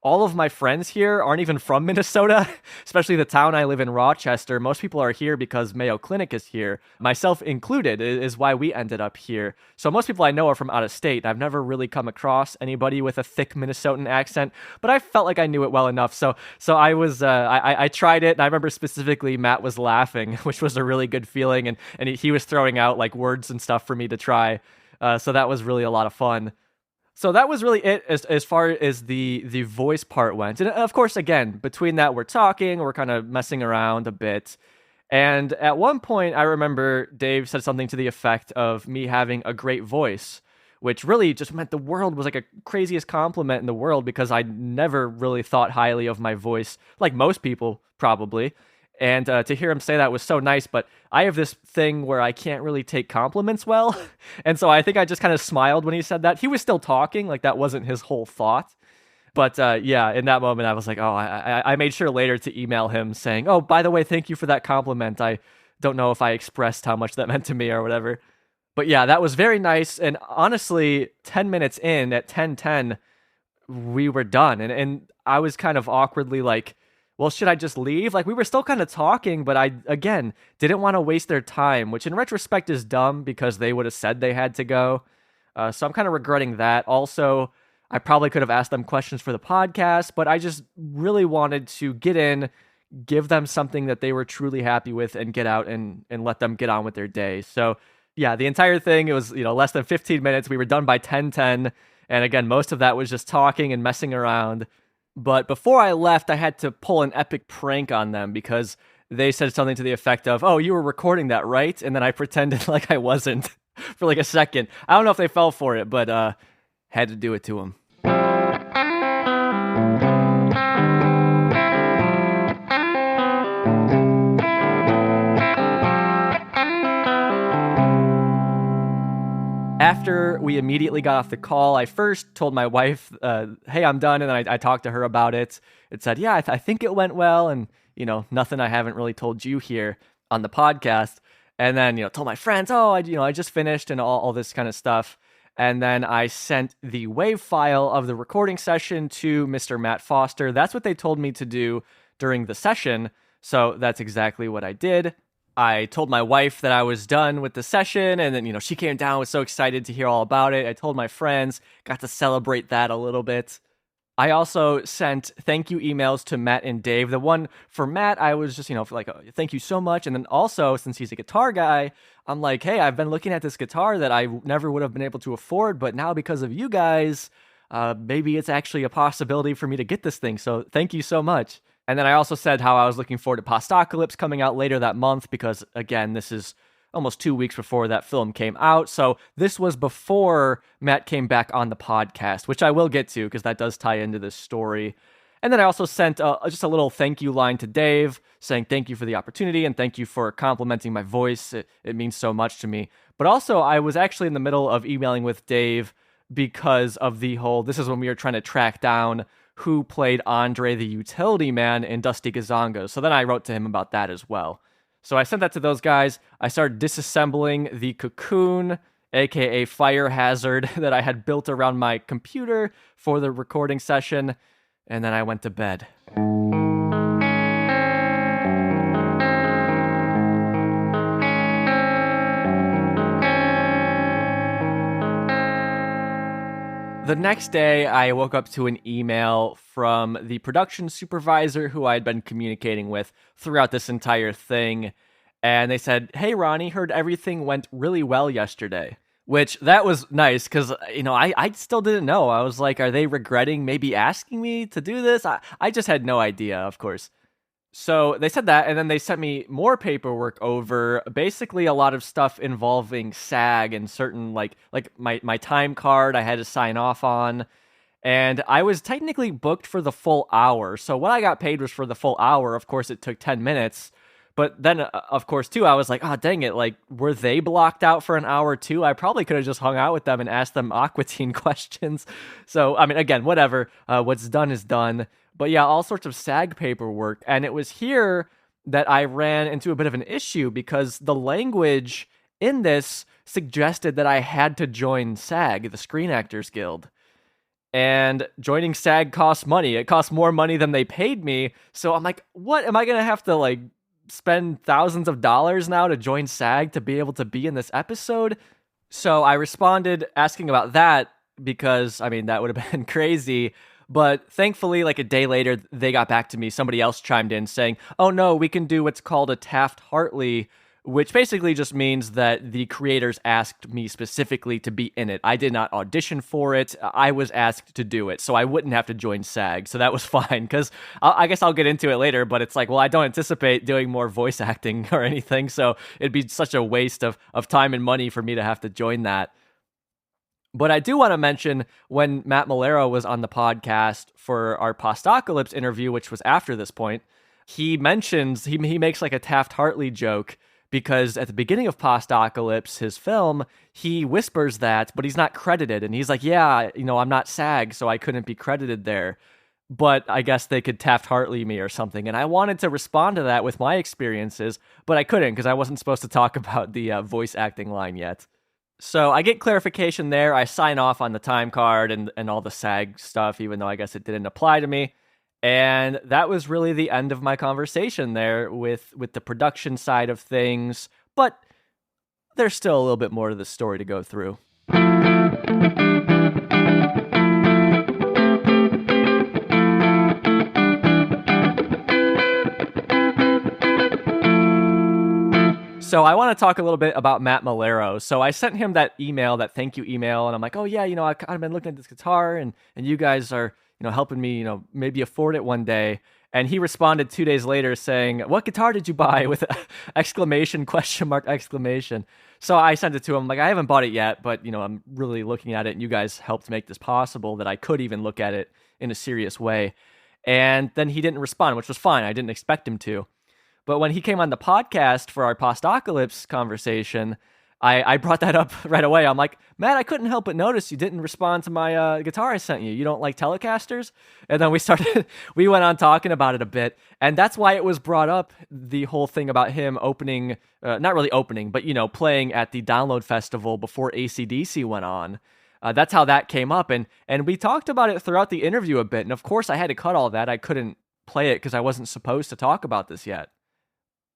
all of my friends here aren't even from Minnesota, especially the town I live in, Rochester. Most people are here because Mayo Clinic is here. Myself included is why we ended up here. So most people I know are from out of state. I've never really come across anybody with a thick Minnesotan accent, but I felt like I knew it well enough. So I was, I tried it, and I remember specifically Matt was laughing, which was a really good feeling, and he was throwing out like words and stuff for me to try. So that was really a lot of fun. So that was really it as far as the voice part went. And of course, again, between that, we're talking, we're kind of messing around a bit. And at one point, I remember Dave said something to the effect of me having a great voice, which really just meant the world. Was like a craziest compliment in the world because I never really thought highly of my voice, like most people probably. And to hear him say that was so nice, but I have this thing where I can't really take compliments well. And so I think I just kind of smiled when he said that. He was still talking, like that wasn't his whole thought. But yeah, in that moment, I was like, oh, I made sure later to email him saying, oh, by the way, thank you for that compliment. I don't know if I expressed how much that meant to me or whatever. But yeah, that was very nice. And honestly, 10 minutes in at 10:10, we were done. And I was kind of awkwardly like, well, should I just leave? Like, we were still kind of talking, but I, again, didn't want to waste their time, which in retrospect is dumb because they would have said they had to go. So I'm kind of regretting that. Also, I probably could have asked them questions for the podcast, but I just really wanted to get in, give them something that they were truly happy with, and get out and let them get on with their day. So yeah, the entire thing, it was, less than 15 minutes. We were done by 10:10. And again, most of that was just talking and messing around. But before I left, I had to pull an epic prank on them because they said something to the effect of, oh, you were recording that, right? And then I pretended like I wasn't for like a second. I don't know if they fell for it, but had to do it to them. after we immediately got off the call, I first told my wife, hey, I'm done. And then I talked to her about it. It said, yeah, I think it went well. And, nothing I haven't really told you here on the podcast. And then, told my friends, I just finished and all this kind of stuff. And then I sent the WAV file of the recording session to Mr. Matt Foster. That's what they told me to do during the session. So that's exactly what I did. I told my wife that I was done with the session, and then, she came down, was so excited to hear all about it. I told my friends, got to celebrate that a little bit. I also sent thank you emails to Matt and Dave. The one for Matt, I was just, thank you so much. And then also, since he's a guitar guy, I'm like, hey, I've been looking at this guitar that I never would have been able to afford, but now because of you guys, maybe it's actually a possibility for me to get this thing. So thank you so much. And then I also said how I was looking forward to Postocalypse coming out later that month because, again, this is almost 2 weeks before that film came out. So this was before Matt came back on the podcast, which I will get to because that does tie into this story. And then I also sent just a little thank you line to Dave saying thank you for the opportunity and thank you for complimenting my voice. It means so much to me. But also I was actually in the middle of emailing with Dave because of this is when we were trying to track down who played Andre the Utility Man in Dusty Gazonga. So then I wrote to him about that as well. So I sent that to those guys. I started disassembling the cocoon, aka fire hazard, that I had built around my computer for the recording session, and then I went to bed. The next day, I woke up to an email from the production supervisor who I had been communicating with throughout this entire thing. And they said, hey, Ronnie, heard everything went really well yesterday. Which, that was nice, because, I still didn't know. I was like, are they regretting maybe asking me to do this? I just had no idea, of course. So they said that, and then they sent me more paperwork over, basically a lot of stuff involving SAG and certain, like my time card I had to sign off on. And I was technically booked for the full hour. So what I got paid was for the full hour. Of course, it took 10 minutes. But then, of course, too, I was like, oh, dang it. Like, were they blocked out for an hour too? I probably could have just hung out with them and asked them Aqua Teen questions. So, I mean, again, whatever. What's done is done. But yeah, all sorts of SAG paperwork. And it was here that I ran into a bit of an issue because the language in this suggested that I had to join SAG, the Screen Actors Guild. And joining SAG costs money. It costs more money than they paid me. So I'm like, what? Am I going to have to, spend thousands of dollars now to join SAG to be able to be in this episode? So I responded asking about that because, that would have been crazy. But thankfully, a day later, they got back to me. Somebody else chimed in saying, oh no, we can do what's called a Taft-Hartley, which basically just means that the creators asked me specifically to be in it. I did not audition for it. I was asked to do it, so I wouldn't have to join SAG. So that was fine, because I guess I'll get into it later, but it's I don't anticipate doing more voice acting or anything, so it'd be such a waste of time and money for me to have to join that. But I do want to mention when Matt Malero was on the podcast for our Postocalypse interview, which was after this point, he mentions, he makes a Taft-Hartley joke because at the beginning of Postocalypse, his film, he whispers that, but he's not credited. And he's like, yeah, I'm not SAG, so I couldn't be credited there. But I guess they could Taft-Hartley me or something. And I wanted to respond to that with my experiences, but I couldn't because I wasn't supposed to talk about the voice acting line yet. So I get clarification there. I sign off on the time card and all the SAG stuff, even though I guess it didn't apply to me. And that was really the end of my conversation there with the production side of things. But there's still a little bit more to the story to go through. So I want to talk a little bit about Matt Malero. So I sent him that email, that thank you email, and I'm like, oh yeah, I've kind of been looking at this guitar, and you guys are, helping me, maybe afford it one day. And he responded 2 days later saying, what guitar did you buy? With exclamation, question mark, exclamation. So I sent it to him, I haven't bought it yet, but, I'm really looking at it, and you guys helped make this possible that I could even look at it in a serious way. And then he didn't respond, which was fine. I didn't expect him to. But when he came on the podcast for our Postocalypse conversation, I brought that up right away. I'm like, Matt, I couldn't help but notice you didn't respond to my guitar I sent you. You don't like Telecasters? And then we went on talking about it a bit. And that's why it was brought up, the whole thing about him opening, not really opening, but, playing at the Download Festival before AC/DC went on. That's how that came up. And we talked about it throughout the interview a bit. And of course, I had to cut all that. I couldn't play it because I wasn't supposed to talk about this yet.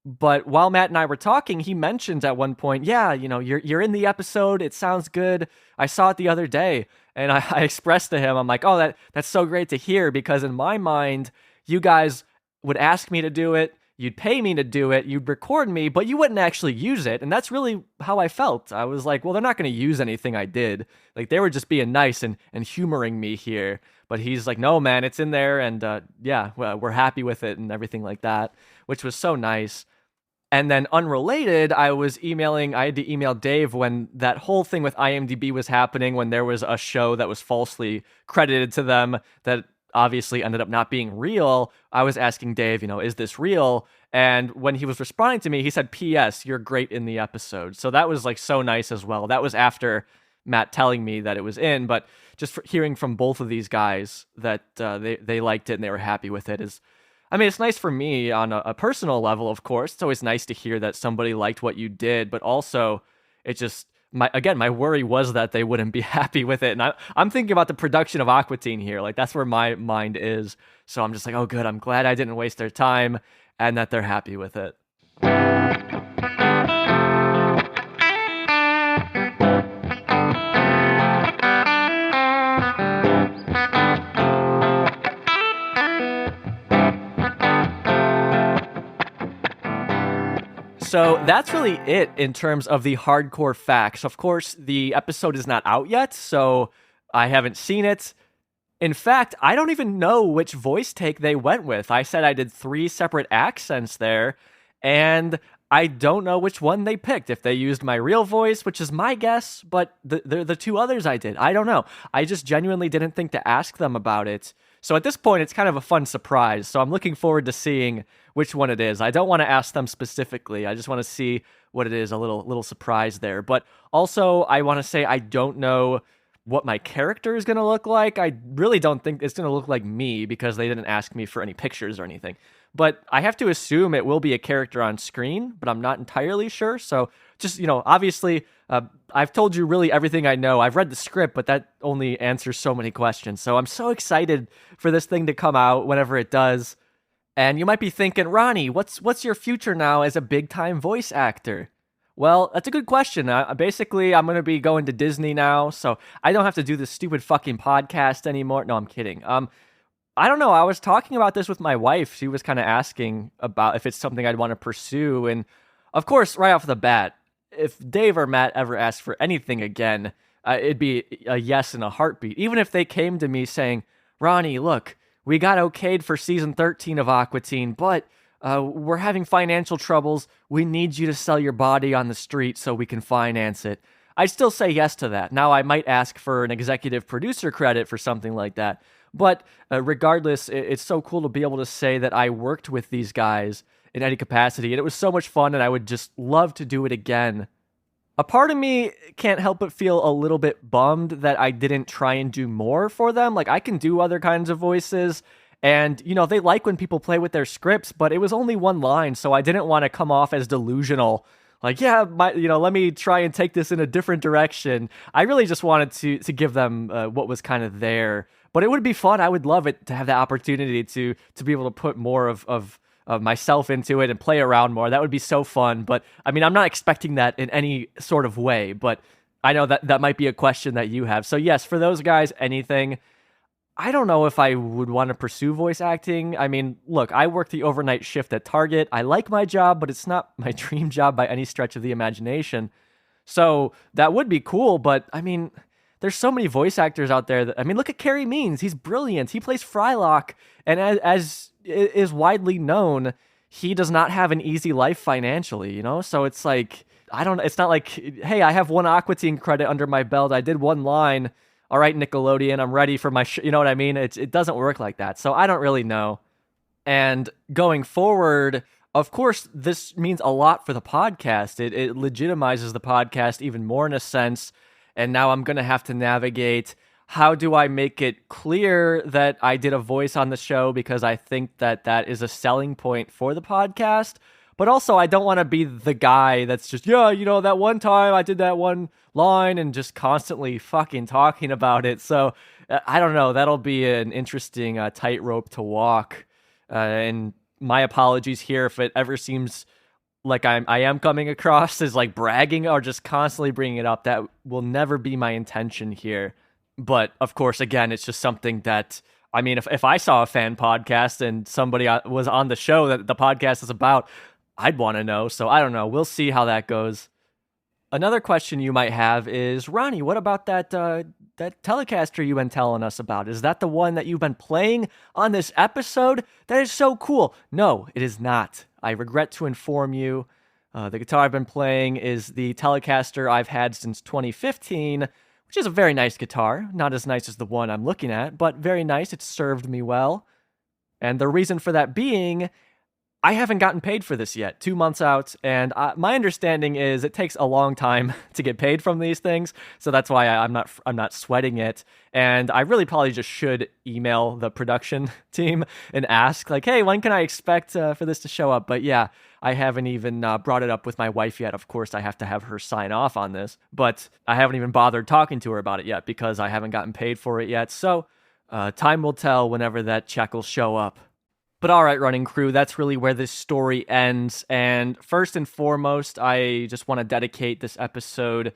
But while Matt and I were talking, he mentioned at one point, yeah, you're in the episode. It sounds good. I saw it the other day. And I expressed to him, I'm like, oh, that's so great to hear, because in my mind, you guys would ask me to do it. You'd pay me to do it. You'd record me, but you wouldn't actually use it. And that's really how I felt. I was like, well, they're not going to use anything I did. Like, they were just being nice and humoring me here. But he's like, no, man, it's in there. And yeah, we're happy with it and everything like that, which was so nice. And then unrelated, I had to email Dave when that whole thing with IMDb was happening, when there was a show that was falsely credited to them that obviously ended up not being real. I was asking Dave, is this real? And when he was responding to me, he said, P.S., you're great in the episode. So that was like so nice as well. That was after Matt telling me that it was in, but just hearing from both of these guys that they liked it and they were happy with it is, it's nice for me on a personal level, of course. It's always nice to hear that somebody liked what you did, but also it just, my worry was that they wouldn't be happy with it. And I'm thinking about the production of Aqua Teen here. Like, that's where my mind is. So I'm just like, oh, good. I'm glad I didn't waste their time and that they're happy with it. So that's really it in terms of the hardcore facts. Of course, the episode is not out yet, so I haven't seen it. In fact, I don't even know which voice take they went with. I said I did 3 separate accents there, and I don't know which one they picked. If they used my real voice, which is my guess, but the 2 others I did. I don't know. I just genuinely didn't think to ask them about it. So at this point, it's kind of a fun surprise. So I'm looking forward to seeing which one it is. I don't want to ask them specifically. I just want to see what it is, a little surprise there. But also, I want to say I don't know what my character is going to look like. I really don't think it's going to look like me because they didn't ask me for any pictures or anything. But I have to assume it will be a character on screen, but I'm not entirely sure. So just, obviously, I've told you really everything I know. I've read the script, but that only answers so many questions. So I'm so excited for this thing to come out whenever it does. And you might be thinking, Ronnie, what's your future now as a big-time voice actor? Well, that's a good question. Basically, I'm going to be going to Disney now, so I don't have to do this stupid fucking podcast anymore. No, I'm kidding. I don't know. I was talking about this with my wife. She was kind of asking about if it's something I'd want to pursue. And of course, right off the bat, if Dave or Matt ever asked for anything again, it'd be a yes in a heartbeat. Even if they came to me saying, Ronnie, look, we got okayed for season 13 of Aqua Teen, but we're having financial troubles. We need you to sell your body on the street so we can finance it. I'd still say yes to that. Now, I might ask for an executive producer credit for something like that. But regardless, it's so cool to be able to say that I worked with these guys in any capacity. And it was so much fun, and I would just love to do it again. A part of me can't help but feel a little bit bummed that I didn't try and do more for them. Like, I can do other kinds of voices, and, they like when people play with their scripts, but it was only one line, so I didn't want to come off as delusional. Like, yeah, let me try and take this in a different direction. I really just wanted to give them what was kind of there. But it would be fun. I would love it to have the opportunity to be able to put more of myself into it and play around more. That would be so fun. But, I'm not expecting that in any sort of way. But I know that might be a question that you have. So, yes, for those guys, anything. I don't know if I would want to pursue voice acting. Look, I work the overnight shift at Target. I like my job, but it's not my dream job by any stretch of the imagination. So that would be cool, but there's so many voice actors out there that, look at Carrie Means. He's brilliant. He plays Frylock, and as is widely known, he does not have an easy life financially, So it's like, it's not like, hey, I have one Aqua Teen credit under my belt. I did one line. All right, Nickelodeon, I'm ready for my you know what I mean? It doesn't work like that. So I don't really know. And going forward, Of course, this means a lot for the podcast. It legitimizes the podcast even more in a sense. And now I'm going to have to navigate, how do I make it clear that I did a voice on the show, because I think that that is a selling point for the podcast. But also, I don't want to be the guy that's just, yeah, that one time I did that one line and just constantly fucking talking about it. So I don't know. That'll be an interesting tightrope to walk. And my apologies here if it ever seems like I am coming across as like bragging or just constantly bringing it up. That will never be my intention here. But of course, again, it's just something that, I mean, if I saw a fan podcast and somebody was on the show that the podcast is about, I'd want to know. So I don't know. We'll see how that goes. Another question you might have is, Ronnie, what about that Telecaster you've been telling us about? Is that the one that you've been playing on this episode? That is so cool. No, it is not. I regret to inform you. The guitar I've been playing is the Telecaster I've had since 2015, which is a very nice guitar. Not as nice as the one I'm looking at, but very nice. It's served me well. And the reason for that being, I haven't gotten paid for this yet, 2 months out, and my understanding is it takes a long time to get paid from these things, so that's why I'm not sweating it. And I really probably just should email the production team and ask, like, hey, when can I expect for this to show up? But yeah, I haven't even brought it up with my wife yet. Of course, I have to have her sign off on this, but I haven't even bothered talking to her about it yet because I haven't gotten paid for it yet. So time will tell whenever that check will show up. But all right, running crew, that's really where this story ends. And first and foremost, I just want to dedicate this episode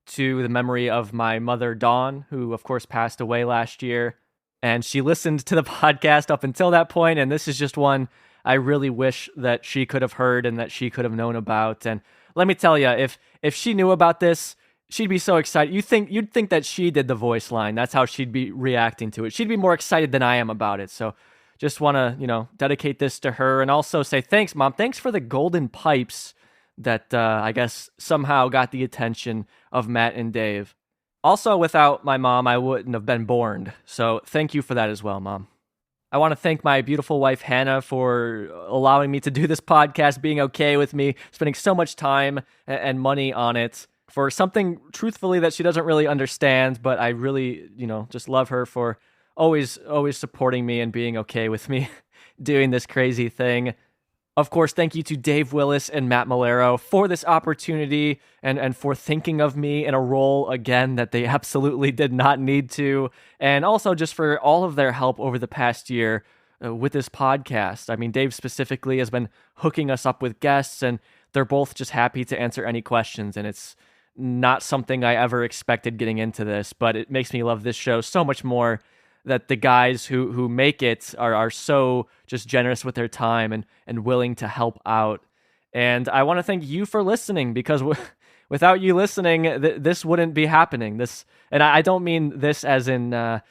to the memory of my mother, Dawn, who, of course, passed away last year. And she listened to the podcast up until that point, and this is just one I really wish that she could have heard and that she could have known about. And let me tell you, if she knew about this, she'd be so excited. You'd think that she did the voice line. That's how she'd be reacting to it. She'd be more excited than I am about it. So just want to, dedicate this to her and also say thanks, Mom. Thanks for the golden pipes that I guess somehow got the attention of Matt and Dave. Also, without my mom, I wouldn't have been born. So thank you for that as well, Mom. I want to thank my beautiful wife, Hannah, for allowing me to do this podcast, being okay with me, spending so much time and money on it for something, truthfully, that she doesn't really understand. But I really, just love her for always supporting me and being okay with me doing this crazy thing. Of course, thank you to Dave Willis and Matt Malero for this opportunity and for thinking of me in a role, again, that they absolutely did not need to. And also just for all of their help over the past year with this podcast. I mean, Dave specifically has been hooking us up with guests, and they're both just happy to answer any questions. And it's not something I ever expected getting into this, but it makes me love this show so much more that the guys who make it are so just generous with their time and willing to help out. And I want to thank you for listening, because without you listening, this wouldn't be happening. And I don't mean this as in the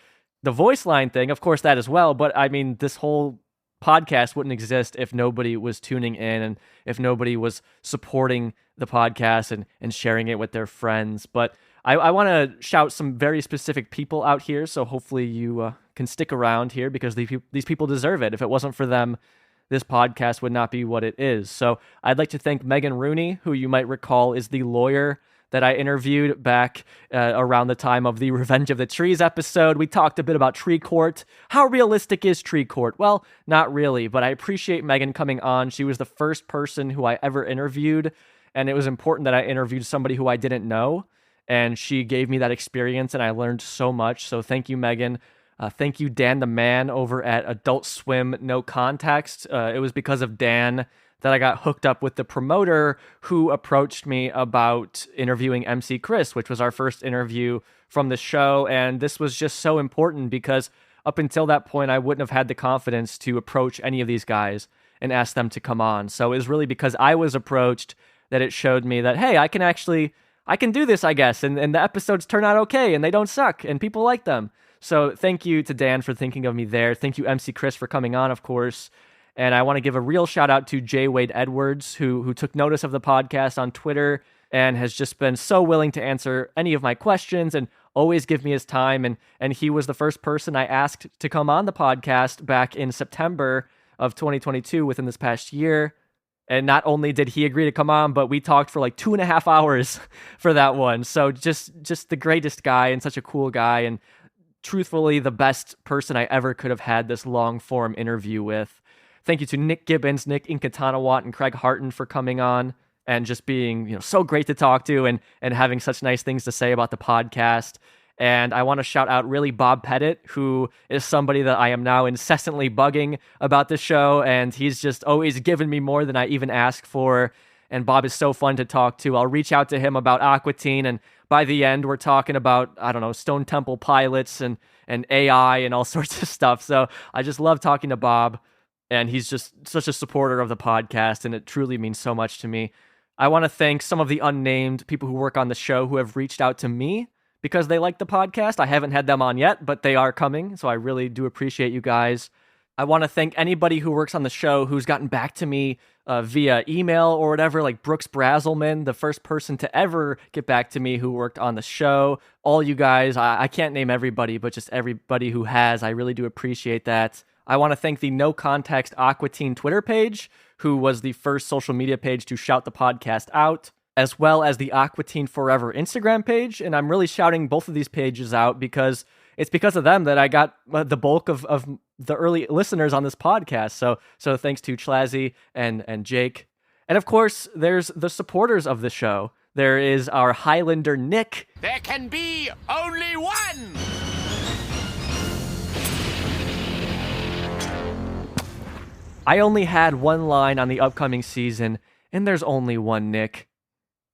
voice line thing, of course that as well, but I mean this whole podcast wouldn't exist if nobody was tuning in and if nobody was supporting the podcast and sharing it with their friends. But I want to shout some very specific people out here, so hopefully you can stick around here, because these people deserve it. If it wasn't for them, this podcast would not be what it is. So I'd like to thank Megan Rooney, who you might recall is the lawyer that I interviewed back around the time of the Revenge of the Trees episode. We talked a bit about tree court. How realistic is tree court? Well, not really, but I appreciate Megan coming on. She was the first person who I ever interviewed, and it was important that I interviewed somebody who I didn't know. And she gave me that experience, and I learned so much. So thank you, Megan. Thank you, Dan the Man, over at Adult Swim No Context. It was because of Dan that I got hooked up with the promoter who approached me about interviewing MC Chris, which was our first interview from the show. And this was just so important because up until that point, I wouldn't have had the confidence to approach any of these guys and ask them to come on. So it was really because I was approached that it showed me that, hey, I can do this, I guess, and the episodes turn out okay, and they don't suck, and people like them. So thank you to Dan for thinking of me there. Thank you, MC Chris, for coming on, of course. And I want to give a real shout out to J. Wade Edwards, who took notice of the podcast on Twitter and has just been so willing to answer any of my questions and always give me his time. And he was the first person I asked to come on the podcast back in September of 2022, within this past year. And not only did he agree to come on, but we talked for like 2.5 hours for that one. So just the greatest guy and such a cool guy. And truthfully, the best person I ever could have had this long form interview with. Thank you to Nick Gibbons, Nick Inkatanawat, and Craig Harton for coming on and just being, so great to talk to and having such nice things to say about the podcast. And I want to shout out really Bob Pettit, who is somebody that I am now incessantly bugging about the show. And he's just always given me more than I even ask for. And Bob is so fun to talk to. I'll reach out to him about Aqua Teen. And by the end, we're talking about, Stone Temple Pilots and AI and all sorts of stuff. So I just love talking to Bob. And he's just such a supporter of the podcast. And it truly means so much to me. I want to thank some of the unnamed people who work on the show who have reached out to me because they like the podcast. I haven't had them on yet, but they are coming, so I really do appreciate you guys. I want to thank anybody who works on the show who's gotten back to me via email or whatever, like Brooks Brazelman, the first person to ever get back to me who worked on the show. All you guys, I can't name everybody, but just everybody who has, I really do appreciate that. I want to thank the No Context Aqua Teen Twitter page, who was the first social media page to shout the podcast out, as well as the Aqua Teen Forever Instagram page. And I'm really shouting both of these pages out because it's because of them that I got the bulk of the early listeners on this podcast. So thanks to Chlazzy and Jake. And of course, there's the supporters of the show. There is our Highlander Nick. There can be only one! I only had one line on the upcoming season, and there's only one Nick.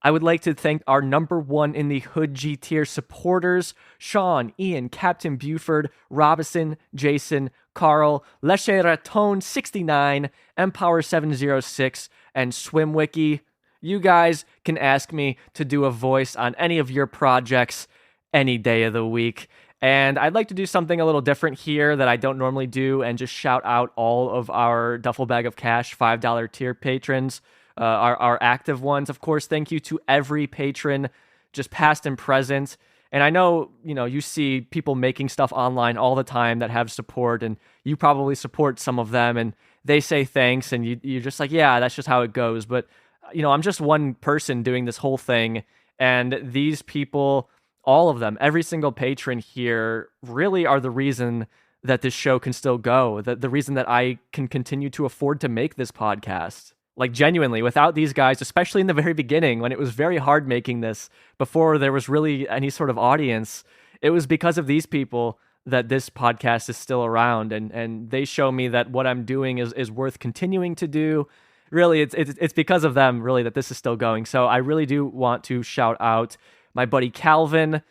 I would like to thank our number one in the Hood G tier supporters, Sean, Ian, Captain Buford, Robinson, Jason, Carl, Leshe Raton 69, Empower 706, and SwimWiki. You guys can ask me to do a voice on any of your projects any day of the week. And I'd like to do something a little different here that I don't normally do and just shout out all of our Duffel Bag of Cash $5 tier patrons. Our active ones, of course. Thank you to every patron, just past and present. And I know, you see people making stuff online all the time that have support, and you probably support some of them, and they say thanks, and you're just like, yeah, that's just how it goes. But, I'm just one person doing this whole thing, and these people, all of them, every single patron here really are the reason that this show can still go, the reason that I can continue to afford to make this podcast. Like, genuinely, without these guys, especially in the very beginning, when it was very hard making this, before there was really any sort of audience, it was because of these people that this podcast is still around, and they show me that what I'm doing is worth continuing to do. Really, it's because of them, really, that this is still going. So I really do want to shout out my buddy Calvin,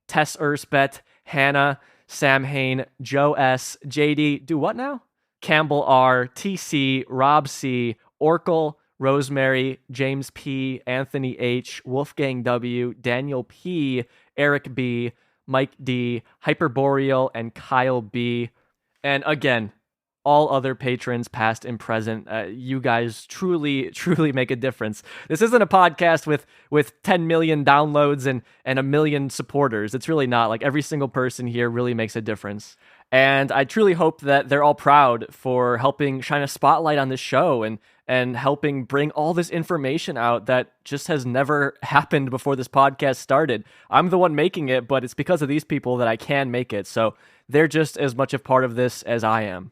Tess Ersbet, Hannah, Sam Hain, Joe S, JD, do what now? Campbell R, TC, Rob C, Oracle, Rosemary, James P, Anthony H, Wolfgang W, Daniel P, Eric B, Mike D, Hyperboreal, and Kyle B. And again, all other patrons, past and present, you guys truly, truly make a difference. This isn't a podcast with 10 million downloads and 1 million supporters. It's really not. Like, every single person here really makes a difference. And I truly hope that they're all proud for helping shine a spotlight on this show and helping bring all this information out that just has never happened before this podcast started. I'm the one making it, but it's because of these people that I can make it. So they're just as much a part of this as I am.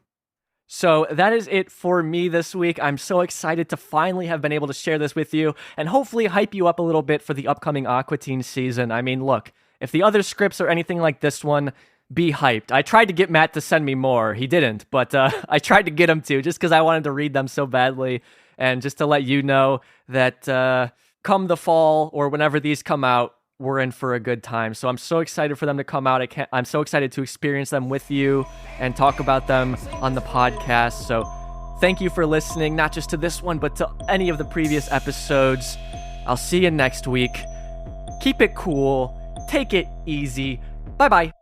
So that is it for me this week. I'm so excited to finally have been able to share this with you and hopefully hype you up a little bit for the upcoming Aqua Teen season. I mean, look, if the other scripts are anything like this one, be hyped. I tried to get Matt to send me more. He didn't, but I tried to get him to, just because I wanted to read them so badly, and just to let you know that come the fall or whenever these come out, we're in for a good time. So I'm so excited for them to come out. I'm so excited to experience them with you and talk about them on the podcast. So thank you for listening, not just to this one, but to any of the previous episodes. I'll see you next week. Keep it cool. Take it easy. Bye-bye.